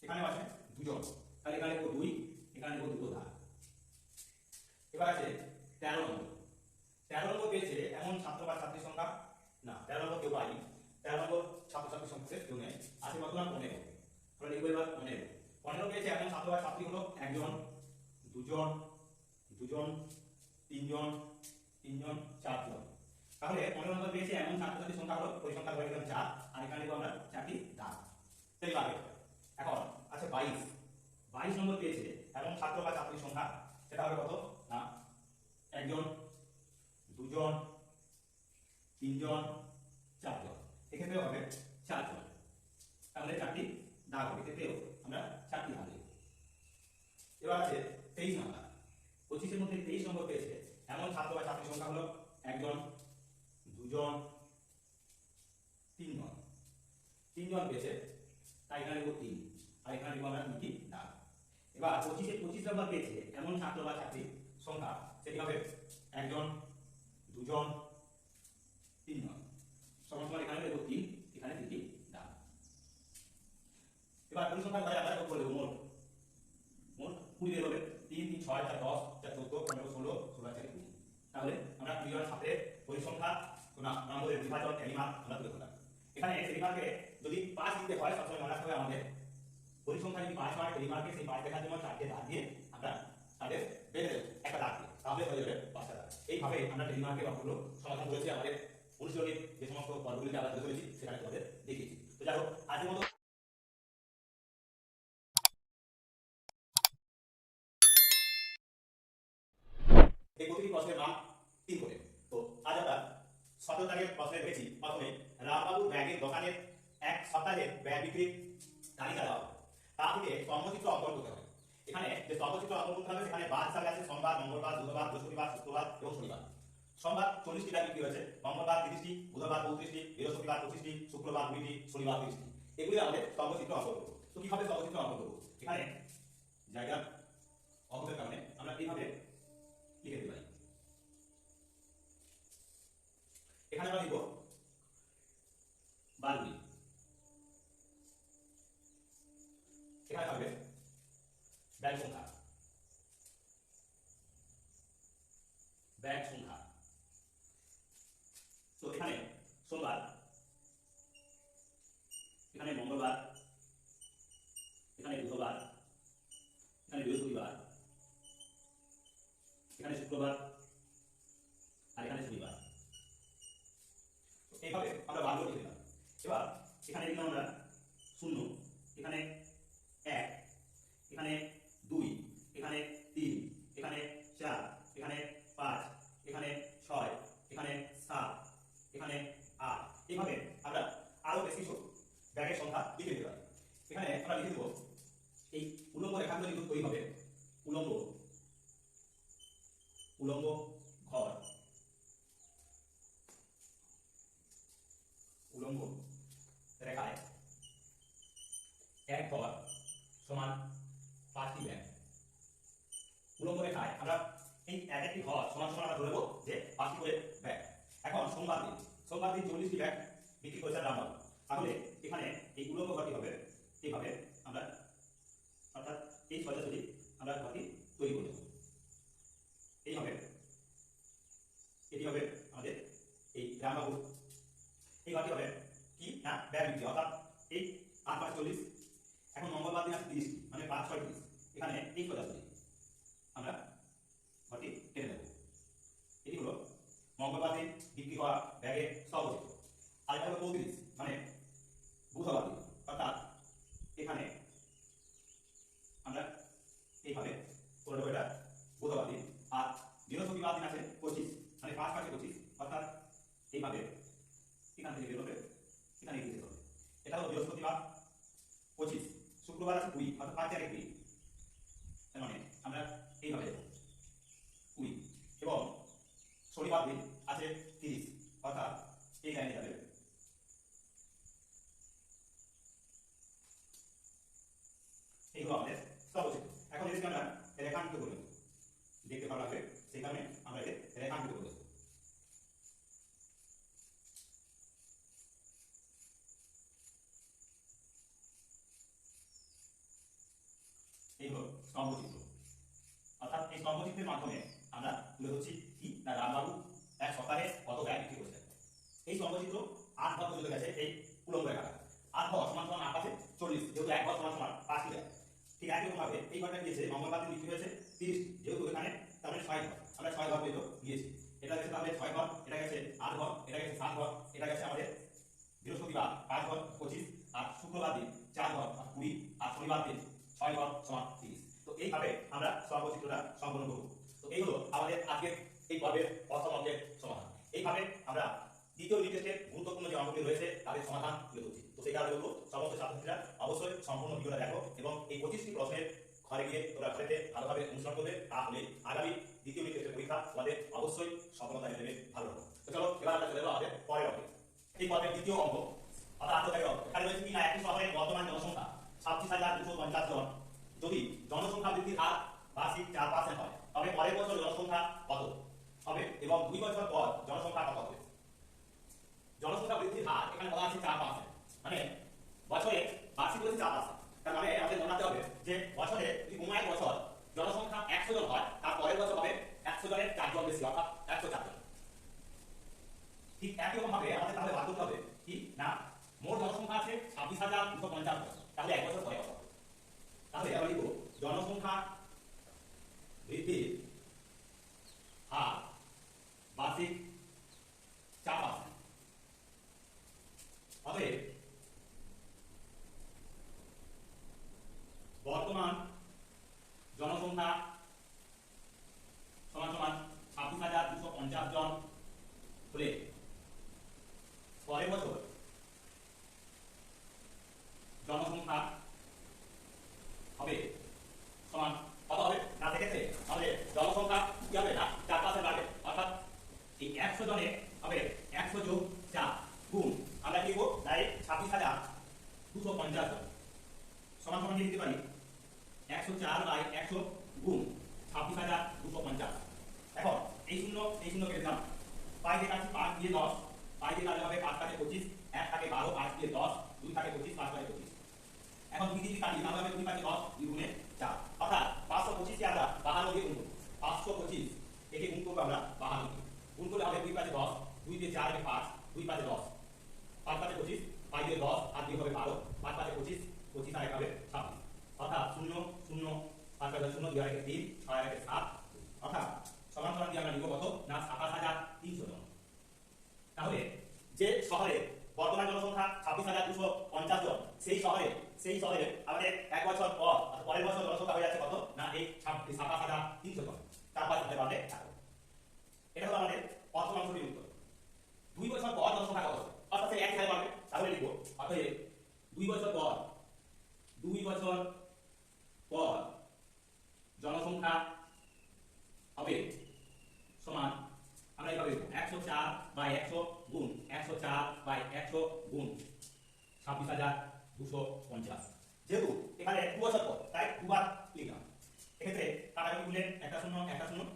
এখানেও আছে দুজন, তাহলে এখানে লিখবো 2, এখানে লিখবো দুটো ধার। এবার আছে 13 নম্বর পেয়েছে এমন ছাত্র বা ছাত্রীর সংখ্যা, না 13 নম্বর কেউ পাইনি, 13 নম্বর ছাত্রছাত্রীর সংখ্যা কেউ নেই, আছে কত না 15। তাহলে লিখবো এবার 15 পেয়েছে এমন ছাত্র বা ছাত্রী হলো একজন, দুজন, তিনজন, 4জন। তাহলে 15 নম্বর পেয়েছে এমন ছাত্রছাত্রীর সংখ্যা হলো পরিসংখ্যা ধরে লিখলাম 4, আর এখানে লিখবো আমরা 4টি দাগ। টেলিমার্কে এখন আছে 22 নম্বর পেয়েছে এমন ছাত্র বা ছাত্রীর সংখ্যা, সেটা হবে কত না একজন, দুজন, তিনজন, 4জন। এক্ষেত্রে হবে 4জন, তাহলে 4টি দাগ হবে, এক্ষেত্রেও আমরা 4টি দাগ লিখব। এবার আছে 23 নম্বর, 25 এর মধ্যে 23 নম্বর পেয়েছে এমন ছাত্র বা ছাত্রীর সংখ্যা হলো একজন, দুজন, তিনজন পেয়েছে, তাই এখানে লিখব 3, আর এখানে লিখব আমরা 3টি দাগ। এবার 25 নম্বর পেয়েছে এমন ছাত্র বা ছাত্রীর সংখ্যা, সেটি হবে একজন, দুজন, তিনজন, সমান সমান এখানে লিখব 3, এখানে 3টি দাগ। এবার পরিসংখ্যার বাইরে আমরা যোগ করে দেব মোট 20 বের হবে, 3, 3, 6, 4, 10, 4, 14, 15, 16, 16, 4, 20। তাহলে আমরা 20 জন ছাত্রের পরিসংখ্যা নম্বরের বিভাজন টেলিমার্ক আমরা তুলে ধরলাম। এখানে টেলিমার্কে যদি 5 দিতে হয় সবসময় মনে রাখতে হবে আমাদের পরিসংখ্যা যদি 5 হয় টেলিমার্কে সেই 5 দেখার জন্য 4টে দাগ দিয়ে আমরা তাদের বেঁধে দেবো একটা দাগ দিয়ে, তাহলে হয়ে যাবে 5টা দাগ। এইভাবে আমরা টেলিমার্কের অঙ্কগুলো সমাধান করেছি, আমাদের অনুশীলনের যে সমস্ত পর্বগুলিতে আমরা তুলে ধরেছি সেখানে তোমাদের দেখিয়েছি। তো যাই হোক আজকের মতো এই প্রতিটি প্রশ্নের নাম 3 করে। তো আজ আমরা 17 দাগের প্রশ্নে দেখেছি প্রথমে রামবাবুর ব্যাগের দোকানের এক সপ্তাহের ব্যয় বিক্রির তালিকা দেওয়া হবে, তা থেকে স্তম্ভচিত্র অঙ্কন করতে হবে। এখানে যে স্তম্ভচিত্র অঙ্কন করতে হবে সেখানে বার হিসাবে আছে সোমবার, মঙ্গলবার, বুধবার, বৃহস্পতিবার, শুক্রবার এবং শনিবার। সোমবার 40টি ব্যাগ বিক্রি হয়েছে, মঙ্গলবার 30টি, বুধবার 35টি, বৃহস্পতিবার 25টি, শুক্রবার 20টি, শনিবার 30টি। এগুলি আমাদের স্তম্ভচিত্র অঙ্কন করবো। তো কিভাবে স্তম্ভচিত্র অঙ্কন করবো, এখানে জায়গা অভাবের কারণে আমরা এইভাবে লিখে দিতে পারি। এখানে আমরা লিখব বারগুলি, ব্যাগ সংখ্যা, ব্যাগ সংখ্যা। তো এখানে সোমবার, এখানে মঙ্গলবার, এখানে বুধবার, এখানে বৃহস্পতিবার, এখানে শুক্রবার, আর এখানে শনিবার। এইভাবে আমরা বার করে দিলাম। এবার এখানে দিলাম আমরা 0, এখানে 1, এখানে 2, এখানে 3, এখানে 4, এখানে 5, এখানে 6, এখানে 7, এখানে 8। এইভাবে আমরা আরো বেশ কিছু ব্যাগের সংখ্যা লিখে দিতে পারি। এখানে আমরা লিখে দেব এই উলম্ব রেখাগুলো কিন্তু তৈরি হবে উলম্ব, উলম্ব ঘর, উলম্ব রেখায় এক ঘর সমান 5টি ব্যাগ। উলম্ব রেখায় আমরা এই এক একটি ঘর সমান সমান আমরা ধরে নেব যে 5টি করে ব্যাগ। এখন সোমবার দিন, সোমবার দিন 40টি ব্যাগ বিক্রি করেছে রামবাবু। তাহলে এখানে এই উলম্ব ঘরটি হবে এইভাবে, আমরা অর্থাৎ এই সোজাসুজি আমরা ঘরটি তৈরি করে দেব। এইভাবে এটি হবে আমাদের এই রামবাবু। এই ঘরটি হবে কি না ব্যাগ বিক্রি, অর্থাৎ এই 8 5 40। এখন মঙ্গলবার দিন আছে 30টি, মানে 5 6 30। এখানে এই সোজাসুজি আমরা ঘরটি টেনে দেব। এটি হলো মঙ্গলবার দিন বিক্রি হওয়া ব্যাগের সর্বচিত্র। আর এটা হলো 35, মানে বুধবার দিন, অর্থাৎ এখানে আমরা এইভাবে করে দেবো এটা বুধবার দিন। আর বৃহস্পতিবার দিন আছে 25, মানে 5 5 25, অর্থাৎ এইভাবে এখান থেকে বেরোবে, এখানে এগিয়ে যেতে হবে। এটা হলো বৃহস্পতিবার 25। শুক্রবার আছে 20, অর্থাৎ 5 4 20, তার মানে আমরা এইভাবে দেবো 20। এবং শনিবার দিন আছে 30, অর্থাৎ এই লাইনে যাবে। এইগুলো আমাদের সর্বচিত্র। এখন যদি আমরা রেখাঙ্কিত করি, দেখতে ভালো লাগবে, সেই কারণে আমরা এদের রেখাঙ্কিত করে দেবো। এই হলো স্তম্ভচিত্র। অর্থাৎ এই স্তম্ভচিত্রের মাধ্যমে আমরা তুলে ধরছি কি না রামবাবু এক সপ্তাহে কত ব্যাগ বিক্রি করেছেন। এই স্তম্ভচিত্র 8 ঘর পর্যন্ত গেছে এই উলম্ব রেখা। 8 ঘর সমান সমান 8 আছে 40, যেহেতু এক ঘর সমান সমান 5টি ব্যাগ। ঠিক একই রকম ভাবে এই ঘরটা গিয়েছে মঙ্গলবার দিন বিক্রি হয়েছে 30, যেহেতু এখানে তার মানে 6 ঘর, আমরা 6 ঘর পর্যন্ত গিয়েছি। এটা গেছে তাহলে 6 ঘর, এটা গেছে 8 ঘর, এটা গেছে 7 ঘর, এটা গেছে আমাদের বৃহস্পতিবার 5 ঘর 25, আর শুক্রবার দিন 4 ঘর 20, আর শনিবার দিন 6 ঘর সমান 30। তো এইভাবে আমরা সর্বচিত্রটা সম্পন্ন করব। তো এই হলো আমাদের আজকের এই পর্বের প্রথম অঙ্কের সমাধান। এইভাবে আমরা দ্বিতীয় ইউনিট টেস্টের গুরুত্বপূর্ণ যে অঙ্কগুলি রয়েছে তাদের সমাধান তুলে ধরছি। তো সেই কারণে বলবো সমস্ত ছাত্রছাত্রীরা অবশ্যই সম্পূর্ণ ভিডিওটা দেখো এবং এই 25টি প্রশ্নের ঘরে গিয়ে তোমরা ঘরেতে ভালোভাবে অনুসরণ করবে, তাহলে আগামী দ্বিতীয় ইউনিট টেস্টের পরীক্ষা তোমাদের অবশ্যই সফলতা হিসেবে ভালো হবে। তো চলো এবার আমরা চলে যাবো আমাদের পরের অঙ্কে। এই পর্বের দ্বিতীয় অঙ্ক, অর্থাৎ আত্মদায়ী অঙ্ক। এখানে রয়েছে কি না একটি শহরের বর্তমান জনসংখ্যা 26,250 জন। যদি জনসংখ্যা বৃদ্ধির হার বার্ষিক 4% হয়, তবে পরের বছর জনসংখ্যা কত হবে এবং 2 বছর পর জনসংখ্যা কত হবে? জনসংখ্যা বৃদ্ধির হার এখানে বলা আছে 4%, মানে বছরে বার্ষিক বলছে 4%। তার মানে আমাদের মনে রাখতে হবে যে বছরে যদি কোনো এক বছর জনসংখ্যা 100 জন হয়, তার পরের বছর হবে 100 জনের 4 জন বেশি, অর্থাৎ 104 জন। ঠিক একই রকম ভাবে আমাদের তাহলে বার করতে হবে কি না মোট জনসংখ্যা আছে 26,250 জন, তাহলে এক বছর পরে কত হবে? তাহলে আমরা লিখব জনসংখ্যা বৃদ্ধির হার বার্ষিক 4%। অতএব বর্তমান জনসংখ্যা সমান সমান 26,250 জন হলে পরের বছর জনসংখ্যা হবে সমান কত হবে না? সেক্ষেত্রে আমাদের জনসংখ্যা কি হবে না 4% বাড়বে, অর্থাৎ এই 100 জনে হবে 100 যোগ 4 গুণ আমরা কি করব ডাইরেক্ট 26,250 জন সমান সমান লিখতে পারি 104/100 গুণ 26,250। এখন এই শূন্য কেটে দাম, পাই দিয়ে কাটছি 5 দিয়ে 10, পাই দিয়ে কাটলে হবে 5 কাটে 25, 1 থাকে 12, 5 দিয়ে 10, 2 থাকে 25, 5 কাটে 25। এখন 2 দিয়ে কাটি তাহলে হবে 2 কাটে 10, 2 গুণে 4, অর্থাৎ 52 দিয়ে গুণ করব 525 একে গুণ করব আমরা 52 দিয়ে গুণ করলে হবে 2 5 10 2 দিয়ে 4 হবে 5 2 5 10 5 5 25 5 দিয়ে 10 আর 2 হবে 12 5 5 25 25 আর 1 হবে 26 অর্থাৎ 0 0 5 5 0 2 আর 1 3 6 আর 1 7 অর্থাৎ সমান সমান দিয়ে আমরা নিব কত না 27300 জন। তাহলে যে শহরে বর্তমান জনসংখ্যা 26250 জন সেই শহরে আমাদের এক বছর পর পরের বছর জনসংখ্যা হয়ে যাচ্ছে কত না এই 27300 জন। তারপর আমাদের পারলে এটা হলো আমাদের প্রথম অংশটির উত্তর। 2 বছর পর জনসংখ্যা কত হবে অর্থাৎ এক হাজার পাবে তাহলে লিখব অতএব 2 বছর পর জনসংখ্যা হবে সমান আমরা এইভাবে 104/100 গুণ 104/100 গুণ 26250। যেহেতু এখানে 2 বছর পর তাই দুবার লিখলাম। এক্ষেত্রে কাটাকুটি করলে একটা শূন্য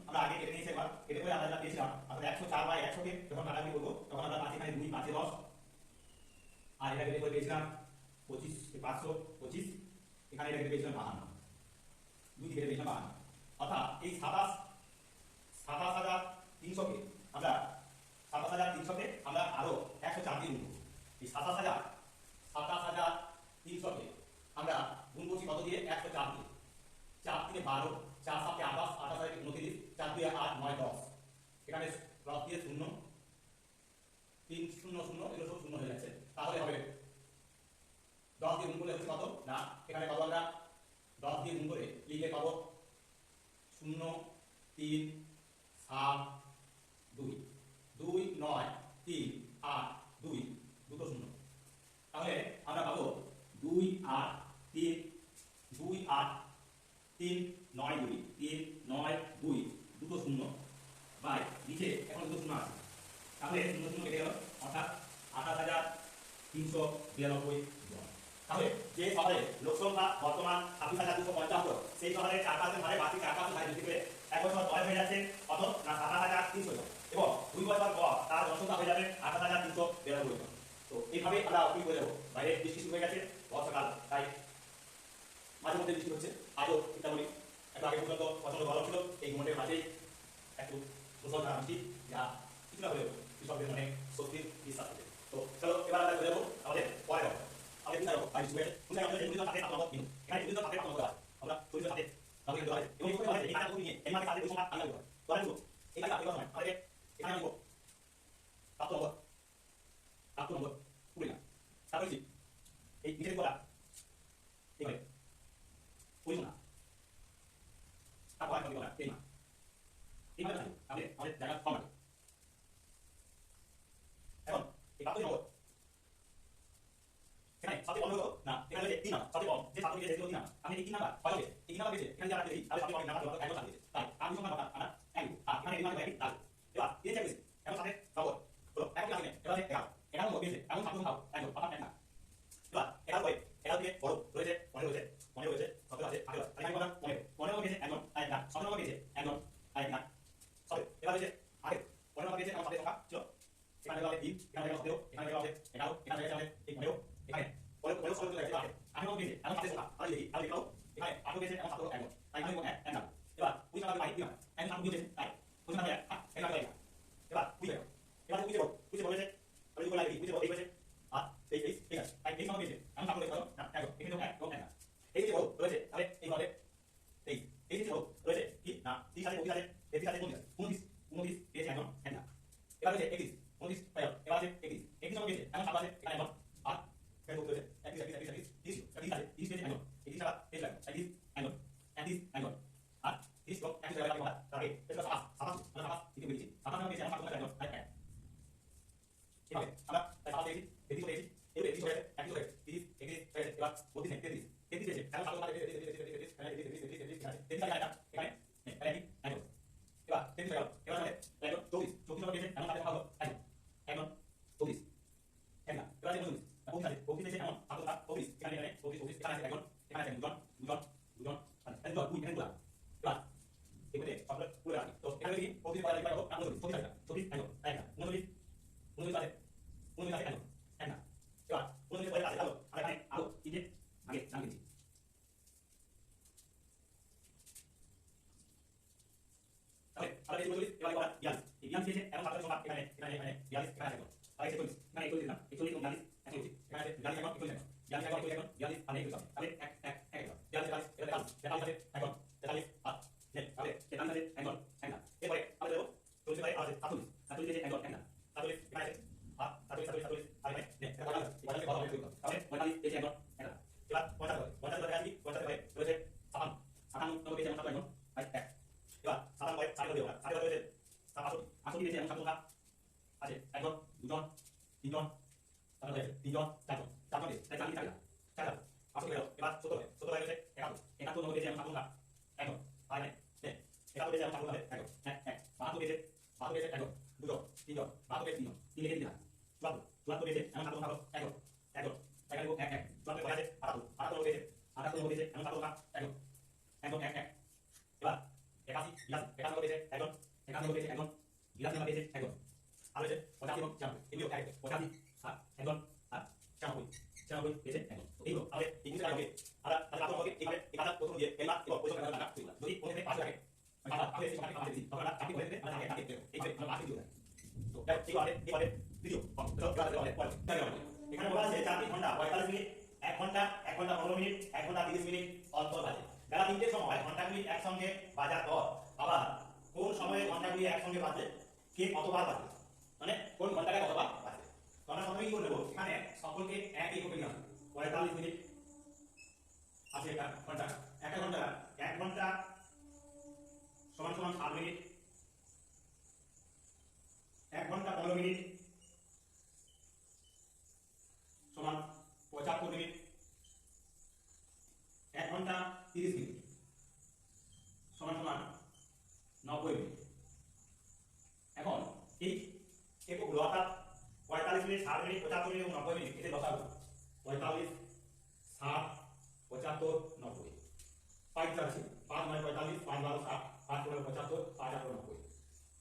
আমরা আগে কেটে নিয়েছি একবার কেটে করে আমরা পেয়েছিলাম। তাহলে 104/100 কে যখন কাটাকুটি করবো তখন আমরা পাচ্ছি এখানে 2 5 10 আর এটা কেটে করে পেয়েছিলাম 25 525 এখানে এটা কেটে পেয়েছিলাম 52 2 কেটে পেয়েছিলাম 52 অর্থাৎ এই 27300 কে আমরা 27300 কে আমরা আরো 104 দিয়ে গুণ করব। এই 27300 কে আমরা গুণ করছি কত দিয়ে 104 দিয়ে 4 3 12 4 7 28 28 29 4 2 8 9 10 এখানে প্লাস দিয়ে 0 3 0 0 এগুলো সব শূন্য হয়ে যাচ্ছে। তাহলে হবে 10 দিয়ে গুণ করলে হচ্ছে কত না এখানে পাবো আমরা 10 দিয়ে গুণ করে লিখে পাবো 0 3 7 2 2 9 3 8 2 দুটো শূন্য। তাহলে আমরা পাবো 2 8 3 2 8 3 9 2 3 9 2 দুটো শূন্য বাই নিচে এখন দুটো শূন্য আছে তাহলে শূন্য শূন্য কেটে গেল অর্থাৎ 28392 জন। তাহলে যে শহরে লোক সংখ্যা বর্তমান 26250 সেই শহরে 4% হারে বাকি 4% হারে বৃদ্ধি পেয়ে এক বছর পরে হয়ে যাচ্ছে কত না 7300 জন এবং 2 বছর পর তার জনসংখ্যা হয়ে যাবে 8392 জন। তো এইভাবে আমরা কি করে দেবো বাইরে বৃষ্টি শুরু হয়ে গেছে বর্ষাকাল তাই মাঝে মধ্যে বৃষ্টি হচ্ছে আজও চিন্তা করি একটু আগে পর্যন্ত প্রচন্ড গরম ছিল এই মোটের মাঝেই একটু মুসলধারা বৃষ্টি যা কিছুটা হলেও কৃষকদের মনে স্বস্তির বিশ্বাস হবে। তো চলো এবার আমরা চলে যাবো আমাদের পরে আমাদের কোথায় যাবো বাইরে শুরু হয়েছে কোথায় আমাদের বিভিন্ন সাথে আপনার কিন্তু এখানে বিভিন্ন সাথে আপনার করা আমরা চল্লিশ সাথে আমাদের কিন্তু হয় এবং এই কাজগুলো নিয়ে এই মানে কাজের সংখ্যা আলাদা করে তো আমি এই কাজ এবার নয় আমাদের এখানে আমি প্রাপ্ত নম্বর কুড়ি না তারপরে কি এই নিচের করা এবারে কুড়ি না তারপর আমি বলা এই না এইভাবে আমাদের জায়গা কম আছে। এখন এই প্রাপ্ত নম্বর এখানে সবচেয়ে কম হলো না এখানে হচ্ছে 3 নাম্বার সবচেয়ে কম যে ছাত্র দিয়েছে 3 নাম্বার আমি এই 3 নাম্বার কত হবে এই 3 নাম্বার দিয়েছে এখানে যারা দিয়েছে তাহলে সবচেয়ে কম নাম্বার একজন দিয়েছে তাই আমি সংখ্যা কত আমরা 1 আর এখানে এই নাম্বার একই তাহলে এবার দিয়েছে কি এখন সাথে নম্বর হলো এখন কি আসলে এবার 11 নম্বর দিয়েছে এখন ছাত্র সংখ্যা একজন অর্থাৎ এক না এবার 11 করে 11 থেকে বড় রয়েছে 15 রয়েছে 15 রয়েছে 17 আছে 18 তাই আমি বললাম 15 নম্বর দিয়েছে একজন আর এক না 17 নম্বর দিয়েছে একজন আর এক না সবে এবার হচ্ছে আগে 15 নম্বর দিয়েছে আমার সাথে সংখ্যা ছিল এখানে হবে 3 এখানে হবে 17 এখানে হবে 11 এখানে হবে এই 15 এখানে পরে সব কিছু লাগছে আমি কোন দিয়েছে এখন সাথে সংখ্যা আমি লিখি আমি লিখলাম এখানে 8 দিয়েছে এখন 17 একজন তাই আমি কোন এক না এবার ওই সংখ্যা পাই দিলাম এখন 7 দিয়েছে তাই ওই সংখ্যা এখানে লাগে এবার বুঝে এবার বুঝে বলেছে আমি বলাই বুঝে এই বলেছে আর এই ঠিক আছে তাই এই সংখ্যা দিয়েছে এখন 7 লিখলাম না একজন এখানে এক এবং এক না এই যে রয়েছে তাহলে এই হবে এই যে রয়েছে কি না 30 আছে 30 আছে 30 আছে 29 দিয়েছে একজন এক না এবার হচ্ছে 31 29 পাই এবার আছে 31 31 সংখ্যা দিয়েছে এখন 7 আছে এখানে একজন আর এখানে বলতে হচ্ছে 31 আছে 30 আছে 30 দিয়েছে একজন 31 ছাড়া 30 লাগে 31 একজন 31 একজন আর 30 লোক 31 জায়গায় লাগে তাহলে এটা 27 মানে 27 দিতে পেরেছি 27 সংখ্যা দিয়েছে এখন 7 একজন আর এক এভাবে আমরা 7 দিয়েছি 33 দিয়েছি এবারে 31 হয়ে 31 হয়ে 30 31 হয়ে এবার 32 33 দিয়েছে এখন 7 এখানে 33 একজন এবার 33 হয়ে গেল এবার আমাদের একজন 34 সংখ্যা দিয়েছে এখন 7 ভালো একজন একজন 34 এক না এবার আছে 29 আছে 35 দিয়েছে এখন 7 34 এখানে 34 এখানে একজন এখানে আছে দুজন মানে দুজন দুই এখানে দুজন এবার এখানে সবগুলো পুরো রাখি তো এখানে কি 34 পরে লিখব আমরা 34 আছে 34 একজন এক না 29 আছে 29 আছে একজন এক না এবার 29 পরে আছে আলো আর এখানে আলো তিনটে আগে নামিয়ে দিই বিয়াল্লিশ দিয়েছে এবং ছাত্রের সংখ্যা এখানে এখানে এখানে 42 এখানে আছে এখন আর 41 এখানে 41 দিলাম 41 এবং 42 140 এখানে আছে 42 এখন 41 এখন 42 এখন 41 এখন 42 আর 21 তাহলে 1 1 1 এখন 42 এটা 43 আছে এখন 43 আর তাহলে 43 আছে এখন একটা এরপরে আমরা দেব 40 বাই আছে 47 47 দিয়েছে এখন একটা 47 এখানে আছে আর 47 47 আর এখানে এটা কত হবে এটা কত হবে তাহলে 45 দিয়েছে এখন একটা এবার 50 50 আছে 50 বাই রয়েছে 57 57 দিয়েছে এখন 57 এখন বাই 1 এবার 57 বাই 4 দিও 4 রয়েছে 58 দিয়েছে এখন 57 আছে একজন দুজন তিনজন তাহলে 3জন 4জন 4জন দিয়ে তাই 40 টাকা 4 আসলে গেল এবার 70 70 হয়েছে 71 71 নম্বর দিয়েছে এখন 57 একজন আর নাই 71 দিয়েছে এখন 57 একজন 1 1 72 দিয়েছে 72 দিয়েছে একজন দুজন তিনজন 72 দিয়েছে তিনজন তিন লিখে দিলাম 74 74 দিয়েছে এখন 57 একজন একজন এখানে 1 1 74 হয়ে আছে 78 78 দিয়েছে 78 নম্বর দিয়েছে এখন 57 একজন একজন 1 1 এবার 81 81 দিয়েছে একজন 81 দিয়েছে একজন 82 দিয়েছে একজন আর হচ্ছে 85 এবং 96 এগুলো এক 85 আর একজন আর 96 96 দিয়েছে একজন এইগুলো আমাদের ইংলিশে হবে আর তাহলে আপনাদের এইভাবে একাদা প্রথম দিয়ে এলা এবং পয়সা টাকা টাকা যদি প্রথমে 5 টাকা তাহলে আপনি এই সংখ্যাটি পাবেন তখন আপনি বলে দেবেন মানে আগে আগে এইভাবে আমরা বাকি দিও তো এইবারে ভিডিও তো এখানে বলা আছে 4 ঘন্টা 45 মিনিট 1 ঘন্টা 1 ঘন্টা 15 মিনিট 1 ঘন্টা 30 মিনিট অন্তর বাজে বেলা 3টের সময় ঘন্টাগুলি একসঙ্গে বাজার পর আবার কোন সময়ে ঘন্টাগুলি একসঙ্গে বাজে কে কতবার বাজে মানে কোন ঘন্টাটা কতবার বাজে তো আমরা প্রথমে কি করে নেব এখানে সকলকে একই করে নিলাম 45 মিনিট আছে একটা ঘন্টা 1 ঘন্টা সমান সমান 7 মিনিট 1 ঘন্টা 15 মিনিট সমান 75 মিনিট 1 ঘন্টা 30 মিনিট সমান সমান 90 মিনিট এখন এই এককগুলো অর্থাৎ 45 মিনিট 60 মিনিট 75 মিনিট এবং 90 মিনিট এতে লসাগু 45 60 75 90 5 আছে 5 9 45 5 12 60 5 15 75 5 18 90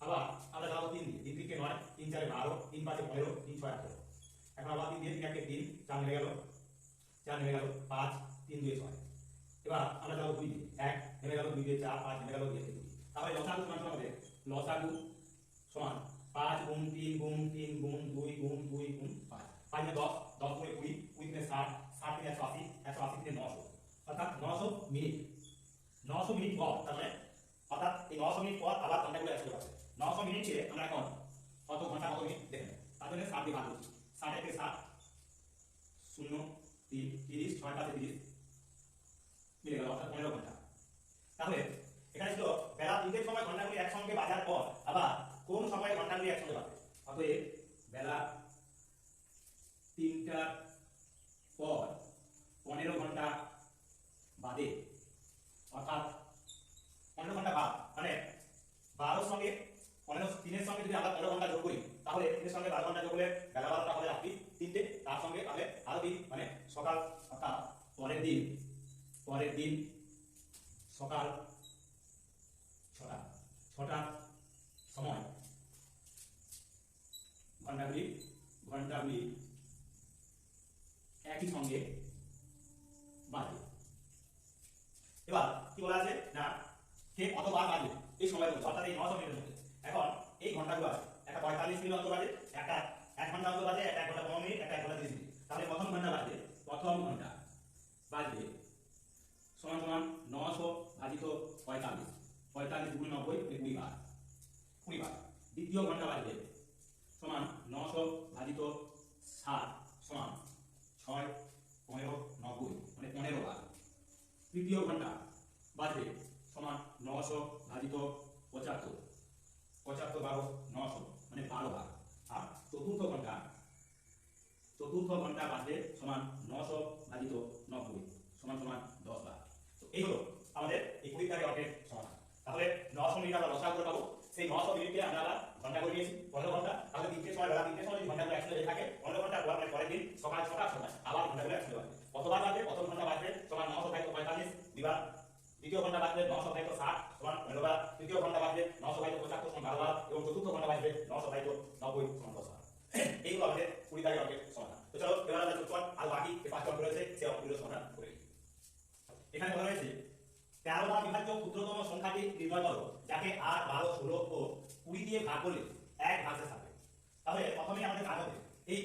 আবার আমরা যাবো 3 দিয়ে 3 থেকে 9 3 4 12 3 5 15 3 6 18 এখন আবার 3 দিয়ে 3 1 3 4 নেমে গেল 4 নেমে গেল 5 3 2 6 এবার আমরা যাবো 2 দিয়ে 1 নেমে গেল 2 দিয়ে 4 5 নেমে গেল 2 দিয়ে 2 তাহলে লসাগু সমান হবে লসাগু সমান 5 গুণ 3 গুণ 3 গুণ 2 গুণ 2 গুণ 5 5 এ 10 10 গুণে 20 20 গুণে 60 60 গুণে 180 180 গুণে 900 অর্থাৎ 900 মিনিট 900 মিনিট পর তার মানে অর্থাৎ এই 900 মিনিট পর আবার ঘন্টাগুলো একসাথে আছে 900 মিনিটে আমরা এখন কত ঘন্টা কত মিনিট দেখেন তার জন্য 60 দিয়ে ভাগ করছি 60 একে 60 0 3 30 6 টা 30 মিলে গেল অর্থাৎ 15 ঘন্টা তাহলে এখানে ছিল বেলা 3টের সময় ঘন্টাগুলি একসঙ্গে বাজার পর আবার কোন সময় ঘন্টাগুলি একসঙ্গে বাজে অতএব বেলা 3টার পর 15 ঘন্টা বাদে অর্থাৎ 15 ঘন্টা বাদ মানে 12 সঙ্গে 15 3 সঙ্গে যদি আমরা 15 ঘন্টা যোগ করি তাহলে 3 সঙ্গে 12 ঘন্টা যোগ করলে বেলা 12টা হবে রাত্রি 3টে তার সঙ্গে তাহলে আরো দিন মানে সকাল অর্থাৎ পরের দিন সকাল 6টার সময় ঘন্টাগুলি একই সঙ্গে বাজে এবার কি বলা আছে না কে কতবার বাজে এই সময়ের মধ্যে অর্থাৎ এই 900 মিনিটের মধ্যে এখন এই ঘন্টাগুলো আছে একটা 45 মিনিট অন্তর বাজে একটা 1 ঘন্টা অন্তর বাজে একটা 1 ঘন্টা 15 মিনিট একটা 1 ঘন্টা 30 মিনিট তাহলে প্রথম ঘন্টা বাজে সমান সমান 900 ভাজিত 45 45 গুণ 90 20 বার 20 বার দ্বিতীয় ঘন্টা বাজবে সমান 900 ভাজিত 60 সমান 6 15 90 মানে 15 বার তৃতীয় ঘন্টা বাজবে সমান 900 ভাজিত 75 75 12 900 মানে 12 বার আর চতুর্থ ঘন্টা বাজবে সমান 900 ভাজিত 90 সমান সমান 10 বার তো এই হলো আমাদের এই 20 টাকা অঙ্কের সমাধান তাহলে 900 মিনিট আমরা লসাগু করে পাবো সেই 900 মিনিটকে আমরা আবার ঘন্টা করে নিয়েছি 15 ঘন্টা তাহলে 3টের সময় বেলা 3টের সময় যদি ঘন্টাগুলো একসাথে থাকে 15 ঘন্টা পর পরের দিন সকাল 6টার সময় আবার ঘন্টাগুলো একসাথে বাজবে কতবার বাজবে প্রথম ঘন্টা বাজবে সমান 900 ভাজিত 45 দিবার দ্বিতীয় ঘন্টা বাজবে 900 ভাজিত 60 সমান 15 বার তৃতীয় ঘন্টা বাজবে 900 ভাজিত 75 সমান 12 বার এবং চতুর্থ ঘন্টা বাজবে 900 ভাজিত 90 সমান 10 বার এইগুলো আমাদের 20 টাকা অঙ্কের সমাধান তো চলো এবার আমরা চটপট আর বাকি যে 5টা অঙ্ক রয়েছে সেই অঙ্কগুলো সমাধান করে নিই এখানে বলা হয়েছে 13 দ্বারা বিভাজ্য ক্ষুদ্রতম সংখ্যাটি নির্ণয় করো যাকে 8 12 16 ও 20 দিয়ে ভাগ করলে ভাগশেষ থাকবে। তাহলে প্রথমেই আমাদের কাজ হবে এই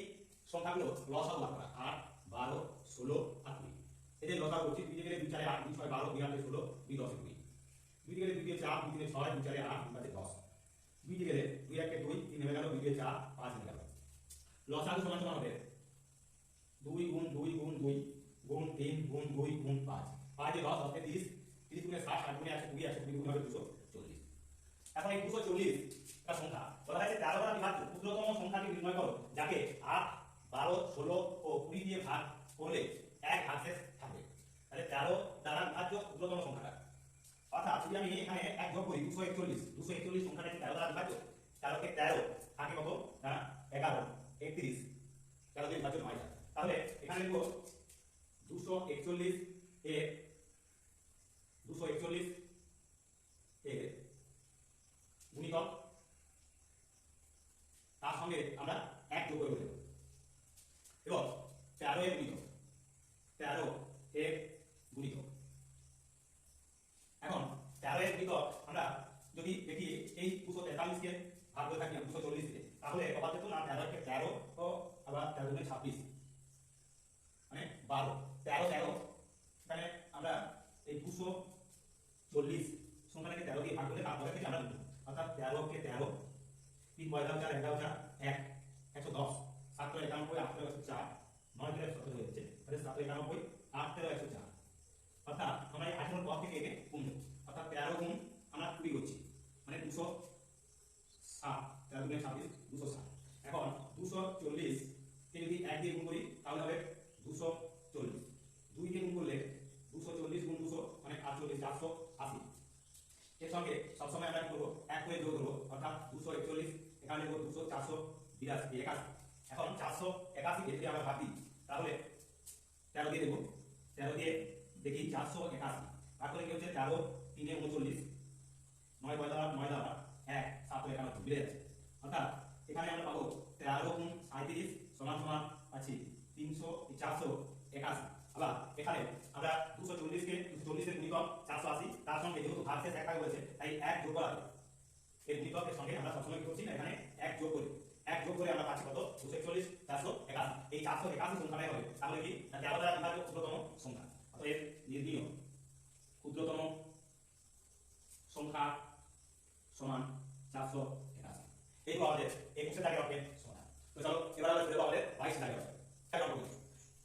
সংখ্যাগুলো লসাগু ভাগ করা। 8, 12, 16 আর 20। এই যে লসাগু করছি, 2 গেলে 2 4 8, 2 6 12, 2 8 16, 2 10 20। 2 গেলে 2 4, 2 3 6, 2 4 8, 2 5 10। 2 গেলে 2 1 2, 3 হয়ে গেল, 2 4 5 হয়ে গেল। লসাগু সমান সমান হবে 2 গুণ 2 গুণ 2 গুণ 3 গুণ 2 গুণ 5। 5 এ 10, 10 এ 30, 30 গুণে 60, 60 গুণে 120, 120 গুণে হবে 240। এখন এই 240 টা সংখ্যা বলা হয়েছে 13 দ্বারা বিভাজ্য। ক্ষুদ্রতম সংখ্যাটি নির্ণয় করো যাকে 8, 12, 16 ও 20 দিয়ে ভাগ করলে এক ভাগশেষ থাকবে। তাহলে 13 দ্বারা বিভাজ্য ক্ষুদ্রতম সংখ্যাটা, অর্থাৎ যদি আমি এখানে এক যোগ করি 241 সংখ্যাটা কি 13 দ্বারা বিভাজ্য? 13 কে 13 থাকে কত না 11, 31, 13 দিয়ে বিভাজ্য 9। তাহলে এখানে লিখব 241 এর 241 এর গুণিতক, তার সঙ্গে আমরা এক যোগ করে দেব এবং 13 এর গুণিতক, 13 এর গুণিতক। এখন 13 এর গুণিতক আমরা যদি দেখি এই 243 কে ভাগ করে থাকি 240 কে, তাহলে কত যেত না 13 কে 13 ও আবার 13 গুণে 26 মানে 12, 13 13। এখানে আমরা এই 240 সংখ্যাটাকে 13 দিয়ে ভাগ করে তারপরে থেকে আমরা লিখব, অর্থাৎ 13 কে 13, 3 পয়সা 4 11 4 1 110, 7 91 8 104, 9 17 হয়ে যাচ্ছে, তাহলে 7 91 8 104। অর্থাৎ আমরা এই 18 পদ থেকে একে গুণ দেব, অর্থাৎ 13 গুণ আমরা 20 করছি মানে 260, 13 গুণে 26 260। এখন 240 কে যদি 1 দিয়ে গুণ করি তাহলে হবে 240, 2 দিয়ে গুণ করলে 240 গুণ 200 মানে 48, 480। এর সঙ্গে সবসময় আমরা কি করবো 1 করে যোগ করবো, অর্থাৎ 241 এখানে লিখবো 200 482 81। এখন 481 কে যদি আমরা ভাগ দিই তাহলে 13 দিয়ে দেবো, 13 দিয়ে দেখি 481 ভাগ করে কি হচ্ছে 13 3 এ 39, 9 পয়সা 9 দ্বারা 1 7 91 বেড়ে যাচ্ছে। অর্থাৎ এখানে আমরা পাবো 13 গুণ 37 সমান সমান আছে 481। আবার এখানে আমরা 240 কে 240 এর গুণিতক 480, তার সঙ্গে যেহেতু ভাগশেষ একটা বলেছে তাই 1 যোগ করা হবে। এর গুণিতকের সঙ্গে আমরা সবসময় কি করছি না এখানে 1 যোগ করি, 1 যোগ করে আমরা পাচ্ছি কত 241 481। এই 481 সংখ্যাটাই হবে তাহলে কি না 13 দ্বারা বিভাজ্য ক্ষুদ্রতম সংখ্যা। অতএব নির্ণীয় ক্ষুদ্রতম সংখ্যা সমান 481। এই আমাদের 21 দাগের অঙ্কের সমাধান। তো চলো এবার আমরা দেখব আমাদের 22 দাগের অঙ্ক।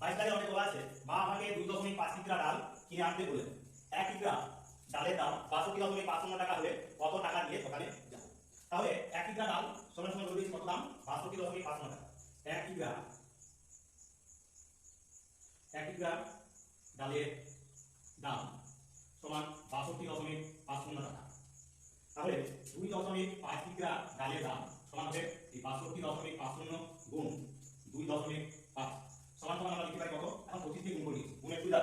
22 দাগের অঙ্কে বলা আছে মা আমাকে 2.5 কিগ্রা ডাল কিনে আনতে বললেন। 1 কিগ্রা ডালের দাম 62.50 টাকা হলে কত টাকা দিয়ে দোকানে যাব? তাহলে 1 কিগ্রা ডাল সমান সমান বলে দিচ্ছি কত দাম 62.50 টাকা। 1 কিগ্রা ডালের দাম সমান 62.50 টাকা। তাহলে 2.5 কিগ্রা ডালের দাম সমান হবে এই 62.50 গুণ 2.5 সমান সমান আমরা লিখতে পারি কত? এখন 25 দিয়ে গুণ করি, গুণের সুবিধা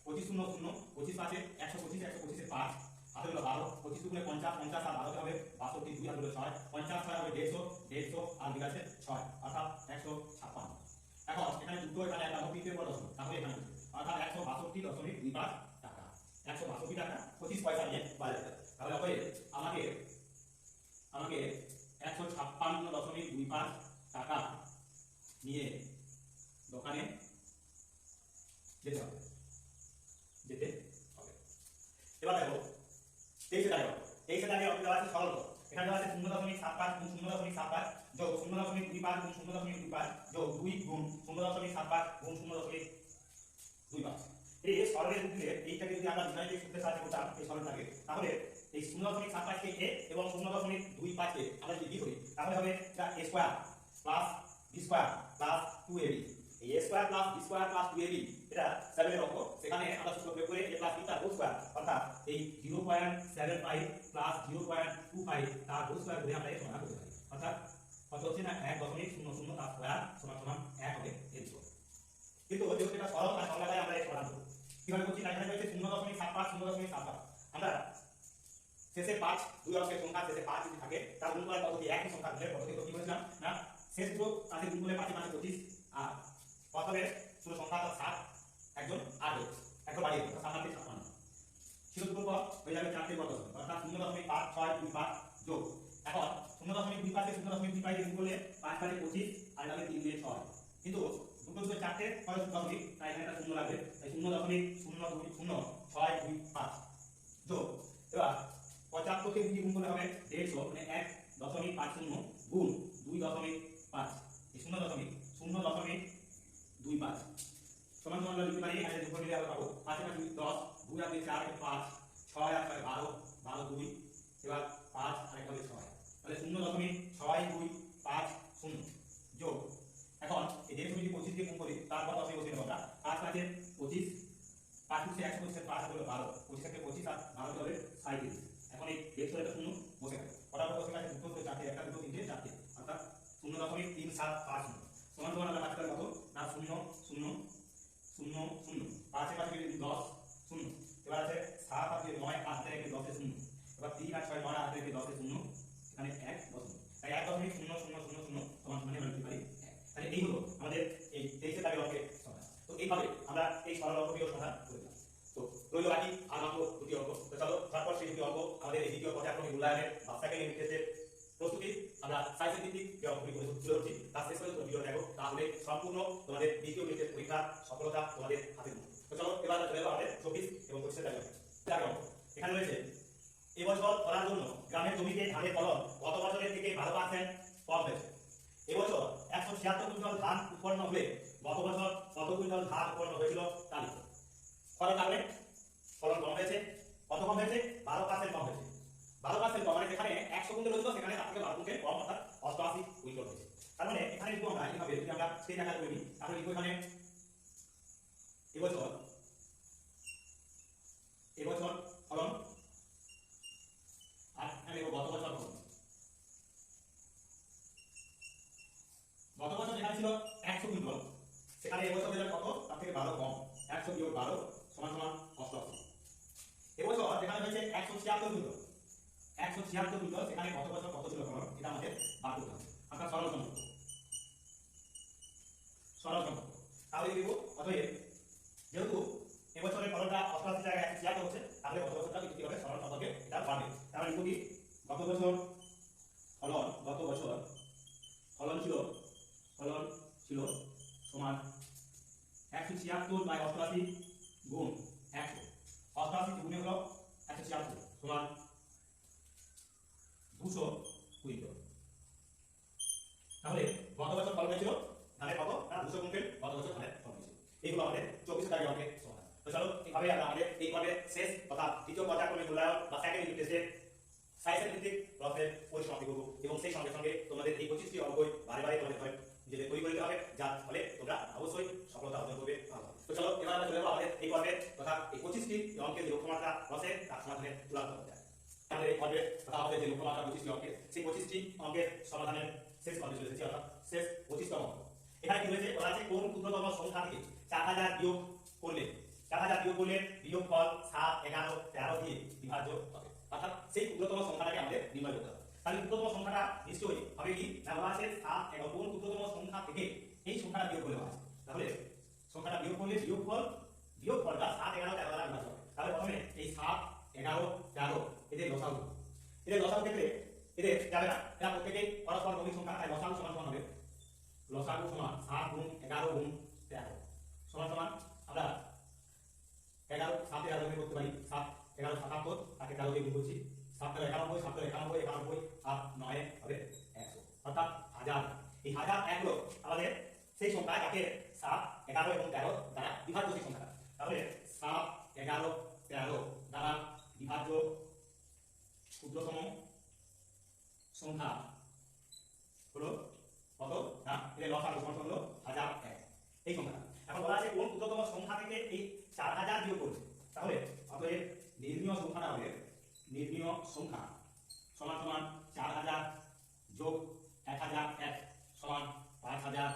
25 0 0 25 5 এ 125, 125 এর 5 হাতে হলো 12, 25 গুণে 50, 50 আর 12 হবে 62, 2 হাতে হলো 6, 50 6 হবে 150, 150 আর 2 আছে 6 অর্থাৎ 156। এখন এখানে দুটো এখানে একটা হবে 3 এর দশমিক, তাহলে এখানে অর্থাৎ 162.25 টাকা, 162 টাকা 25 পয়সা নিয়ে বাজারে যাবে। তাহলে আমাকে 156.25 টাকা নিয়ে দোকানে যেতে হবে। এবার দেখো 23 দাগের অঙ্ক। 23 দাগের অঙ্ক দেওয়া আছে সরল করো। এখানে দেওয়া আছে 0.75 গুণ 0.75 যোগ 0.25 গুণ 0.25 যোগ 2 গুণ 0.75 গুণ 0.25। এই সরলের দিলে এইটাকে যদি আমরা ডিনাইজেট করতে সাহায্য করতাম এই সরলটাকে, তাহলে এই 0.75 কে a এবং 0.25 কে আমরা যদি করি তাহলে হবে a square plus b square plus 2ab। এই a square plus b square plus 2ab এটা 7 এর অঙ্ক। সেখানে আমরা সূত্র প্রয়োগ করে a প্লাস b তার হোল স্কয়ার অর্থাৎ এই 0.75 প্লাস 0.25 তার হোল স্কয়ার করে আমরা এর সমান করতে পারি। অর্থাৎ কত হচ্ছে না 1.00 তার স্কয়ার সমান সমান 1 হবে এর যোগ। কিন্তু যেহেতু এটা সরল না সরলটাই আমরা এর সমান করব। কিভাবে করছি না এখানে হচ্ছে 0.75 0.75 আমরা শেষে 5 দুই অঙ্কের সংখ্যা শেষে 5 যদি থাকে তার গুণ করার পদ্ধতি একই সংখ্যা দিলে পদ্ধতি কি বলেছিলাম না শেষ দুটো কাছে গুণ করলে 5 5 25 আর প্রথমে পুরো সংখ্যা তার 7 একজন 8 একবার বাড়িয়ে দিই 7 8 56 ছিল দুটো পদ হয়ে যাবে 4 তে বর্গ অর্থাৎ 0.5625 যোগ এখন 0.25 এর সূত্র 0.35 দিয়ে গুণ করলে 5 5 25 আর লাগবে 3 দিয়ে 6 কিন্তু দুটো দুটো চারটে 6 দশমিক তাই এখানে একটা শূন্য লাগবে তাই 0.02625 যোগ এবার 75 কে গুণ করলে হবে 150 মানে 1.50 গুণ 2.5 এই 0.025 সমান সমান লিখতে পারি এখানে যোগ করলে আমরা পাবো 5 5 10 2 আর 4 5 6 আর 6 12 12 2 এবার 5 আর 1 6 তাহলে 0.6250 যোগ এখন এই 125 দিয়ে গুণ করি তারপর 10 বসিয়ে দেব আমরা 5 5 এর 25 5 থেকে 125 5 হলো 12 25 থেকে 25 আর 12 হবে 37 এখন এই 150 এটা শূন্য বসে গেল পড়ার বসে গেছে দুটো থেকে চারটে একটা দুটো তিনটে চারটে অর্থাৎ 0.3750 সমান সমান আমরা কাটতে কত না 0 0 0 0 5 এ 5 মিলে 10 0 এবার আছে 7 আর 9 8 থেকে 10 এ 0 এবার 3 আর 6 9 8 থেকে 10 এ 0 এখানে 1 দশমিক তাই 1.0000 সমান সমান আমরা লিখতে পারি 1 তাহলে এই হলো আমাদের এই 23 এর দাগের অঙ্কের সমাধান তো এইভাবে আমরা এই সরল অঙ্কটিও সমাধান করলাম তো রইল বাকি আর মাত্র দুটি অঙ্ক তো চলো তারপর সেই দুটি অঙ্ক আমাদের এই দ্বিতীয় পর্যায়ক্রমিক মূল্যায়নের বাস্তবিক ইউনিট টেস্টের প্রস্তুতি আমরা সাইন্স ভিত্তিক যে অঙ্কগুলি করে তুলে ধরছি তার শেষ পর্যন্ত ভিডিও দেখো তাহলে সম্পূর্ণ তোমাদের দ্বিতীয় ইউনিটের পরীক্ষার সফলতা তোমাদের হাতে তুলবে তো চলো এবার চলে যাবো আমাদের 24 এবং 25 এর দাগের অঙ্ক এখানে রয়েছে এবছর ফলার জন্য গ্রামের জমিতে ধানের ফলন গত বছরের থেকে 12% কম হয়েছে এবছর 176 কুইন্টাল ধান উৎপন্ন হলে গত বছর কত কুইন্টাল ধান উৎপন্ন হয়েছিল তা লিখো ফলন কারণে ফলন কম হয়েছে কত কম হয়েছে 12% কম হয়েছে 12% কম মানে যেখানে 100 কুইন্টাল হয়েছিল সেখানে তার থেকে 12 কুইন্টাল কম অর্থাৎ 88 কুইন্টাল হয়েছে তার মানে এখানে লিখবো আমরা এইভাবে যদি আমরা সেই টাকা করে নিই তাহলে লিখবো এখানে এবছর ফলন আর এখানে গত বছর ফলন গত বছর যেখানে ছিল 100 কুইন্টাল সেখানে এবছর রেজাল্ট কত তার থেকে 12 কম 100 বিয়োগ 12 সমান সমান 88 এবছর যেখানে হয়েছে 176 কুইন্টাল 176 কুইন্টাল সেখানে গত বছর কত ছিল ফলন এটা আমাদের বার করতে হবে অর্থাৎ সরল সম্পর্ক তাহলে লিখব অতএব যেহেতু এবছরের ফলনটা 88 জায়গায় 176 হচ্ছে তাহলে গত বছরটা কি হবে সরল সম্পর্কে এটা বাড়বে তাহলে লিখব কি গত বছর ফলন ছিল সমান 176 বাই 88 গুণ 100 88 গুণে হলো 176 সমান 200 কুইন্টাল তাহলে গত বছর ফলন হয়েছিল ধানের কত না 200 কুইন্টাল গত বছর ধানের ফলন হয়েছিল এইগুলো আমাদের 24 টাকা অঙ্কের সমাধান তো চলো এইভাবে আমরা আমাদের এই পর্বের শেষ তথা দ্বিতীয় পর্যায়ক্রমিক মূল্যায়ন বা সেকেন্ড ইউনিট টেস্টের সায়েন্সের ভিত্তিক প্রশ্নের পরিসমাপ্তি করব এবং সেই সঙ্গে সঙ্গে তোমাদের এই 25টি অঙ্কই বারে বারে তোমাদের হয় নিজেদের তৈরি করতে হবে যার ফলে তোমরা অবশ্যই সফলতা অর্জন করবে ভালো তো চলো এবার আমরা চলে যাবো আমাদের এই পর্বের তথা এই 25টি অঙ্কের যে লক্ষ্যমাত্রা রসের তার সমাধানের চূড়ান্ত পর্যায়ে আমাদের এই পর্বের তথা আমাদের যে লক্ষ্যমাত্রা 25টি অঙ্কের সেই 25টি অঙ্কের সমাধানের শেষ পর্যায়ে চলে এসেছি অর্থাৎ শেষ 25তম অঙ্ক এখানে কি হয়েছে বলা আছে কোন ক্ষুদ্রতম সংখ্যা থেকে 4000 বিয়োগ করলে বিয়োগফল 7 11 13 দিয়ে বিভাজ্য হবে অর্থাৎ সেই ক্ষুদ্রতম সংখ্যাটাকে আমাদের নির্ণয় করতে হবে তাহলে ক্ষুদ্রতম সংখ্যাটা নিশ্চয়ই হবে কি না বলা আছে 7 11 কোন ক্ষুদ্রতম সংখ্যা থেকে এই সংখ্যাটা বিয়োগ করলে আছে তাহলে সংখ্যাটা বিয়োগ করলে বিয়োগফলটা 7 11 13 দ্বারা বিভাজ্য হবে তাহলে প্রথমে এই 7 11 13 এদের লসাগু ক্ষেত্রে এদের যাবে না এরা প্রত্যেকই পরস্পর মৌলিক সংখ্যা তাই লসাগু সমান সমান হবে লসাগু সমান 7 গুণ 11 গুণ 13 সমান সমান আমরা 11 7 এর আগে করতে পারি 7 11 77 তাকে 13 দিয়ে গুণ করছি 7 11 91 7 91 91 আর 9 হবে 100 অর্থাৎ 1000 এই 1001 হলো আমাদের সেই সংখ্যা যাকে 7 11 এবং 13 দ্বারা বিভাজ্য সেই সংখ্যা তাহলে 7 11 13 দ্বারা বিভাজ্য ক্ষুদ্রতম সংখ্যা হলো কত না এর লসাগু সমান হলো 1001 এই সংখ্যা এখন বলা আছে কোন ক্ষুদ্রতম সংখ্যা থেকে এই 4000 বিয়োগ করবে তাহলে অতএব নির্ণীয় সংখ্যাটা হবে নির্ণীয় সংখ্যা সমান সমান 4000 যোগ 1001 সমান 5001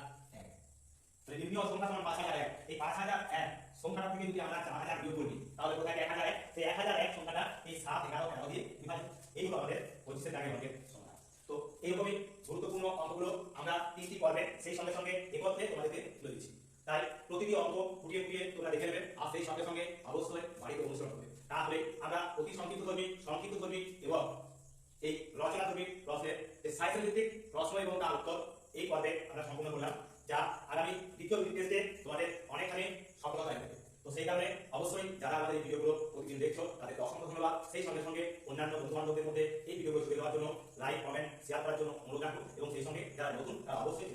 তাহলে নির্ণীয় সংখ্যা সমান 5001 এই 5001 সংখ্যাটা থেকে যদি আমরা 4000 বিয়োগ করি তাহলে কোথায় 1001 সেই 1001 সংখ্যাটা এই 7 11 13 দিয়ে বিভাজিত এইগুলো আমাদের 25 এর দাগের অঙ্কের সংখ্যা তো এইরকমই গুরুত্বপূর্ণ অঙ্কগুলো আমরা তিনটি পর্বে সেই সঙ্গে সঙ্গে একত্রে তোমাদেরকে তুলে দিচ্ছি তাই প্রতিটি অঙ্ক ফুটিয়ে তোমরা দেখে নেবে আর সেই সঙ্গে সঙ্গে অবশ্যই বাড়িতে অনুসরণ করবে তাহলে আমরা অতি সংক্ষিপ্তধর্মী এবং এই রচনাধর্মী প্রশ্নের যে সাইকেল ভিত্তিক প্রশ্ন এবং তার উত্তর এই পর্বে আমরা সম্পূর্ণ করলাম, যা আগামী দ্বিতীয় ইউনিট টেস্টে তোমাদের অনেকখানি সফলতা এনে দেবে। তো সেই কারণে অবশ্যই যারা আমাদের এই ভিডিওগুলো প্রতিদিন দেখছো তাদেরকে অসংখ্য ধন্যবাদ। সেই সঙ্গে সঙ্গে অন্যান্য বন্ধু বান্ধবদের মধ্যে এই ভিডিওগুলো ছড়িয়ে দেওয়ার জন্য লাইক, কমেন্ট, শেয়ার করার জন্য অনুরোধ রাখবো এবং সেই সঙ্গে যারা নতুন তারা অবশ্যই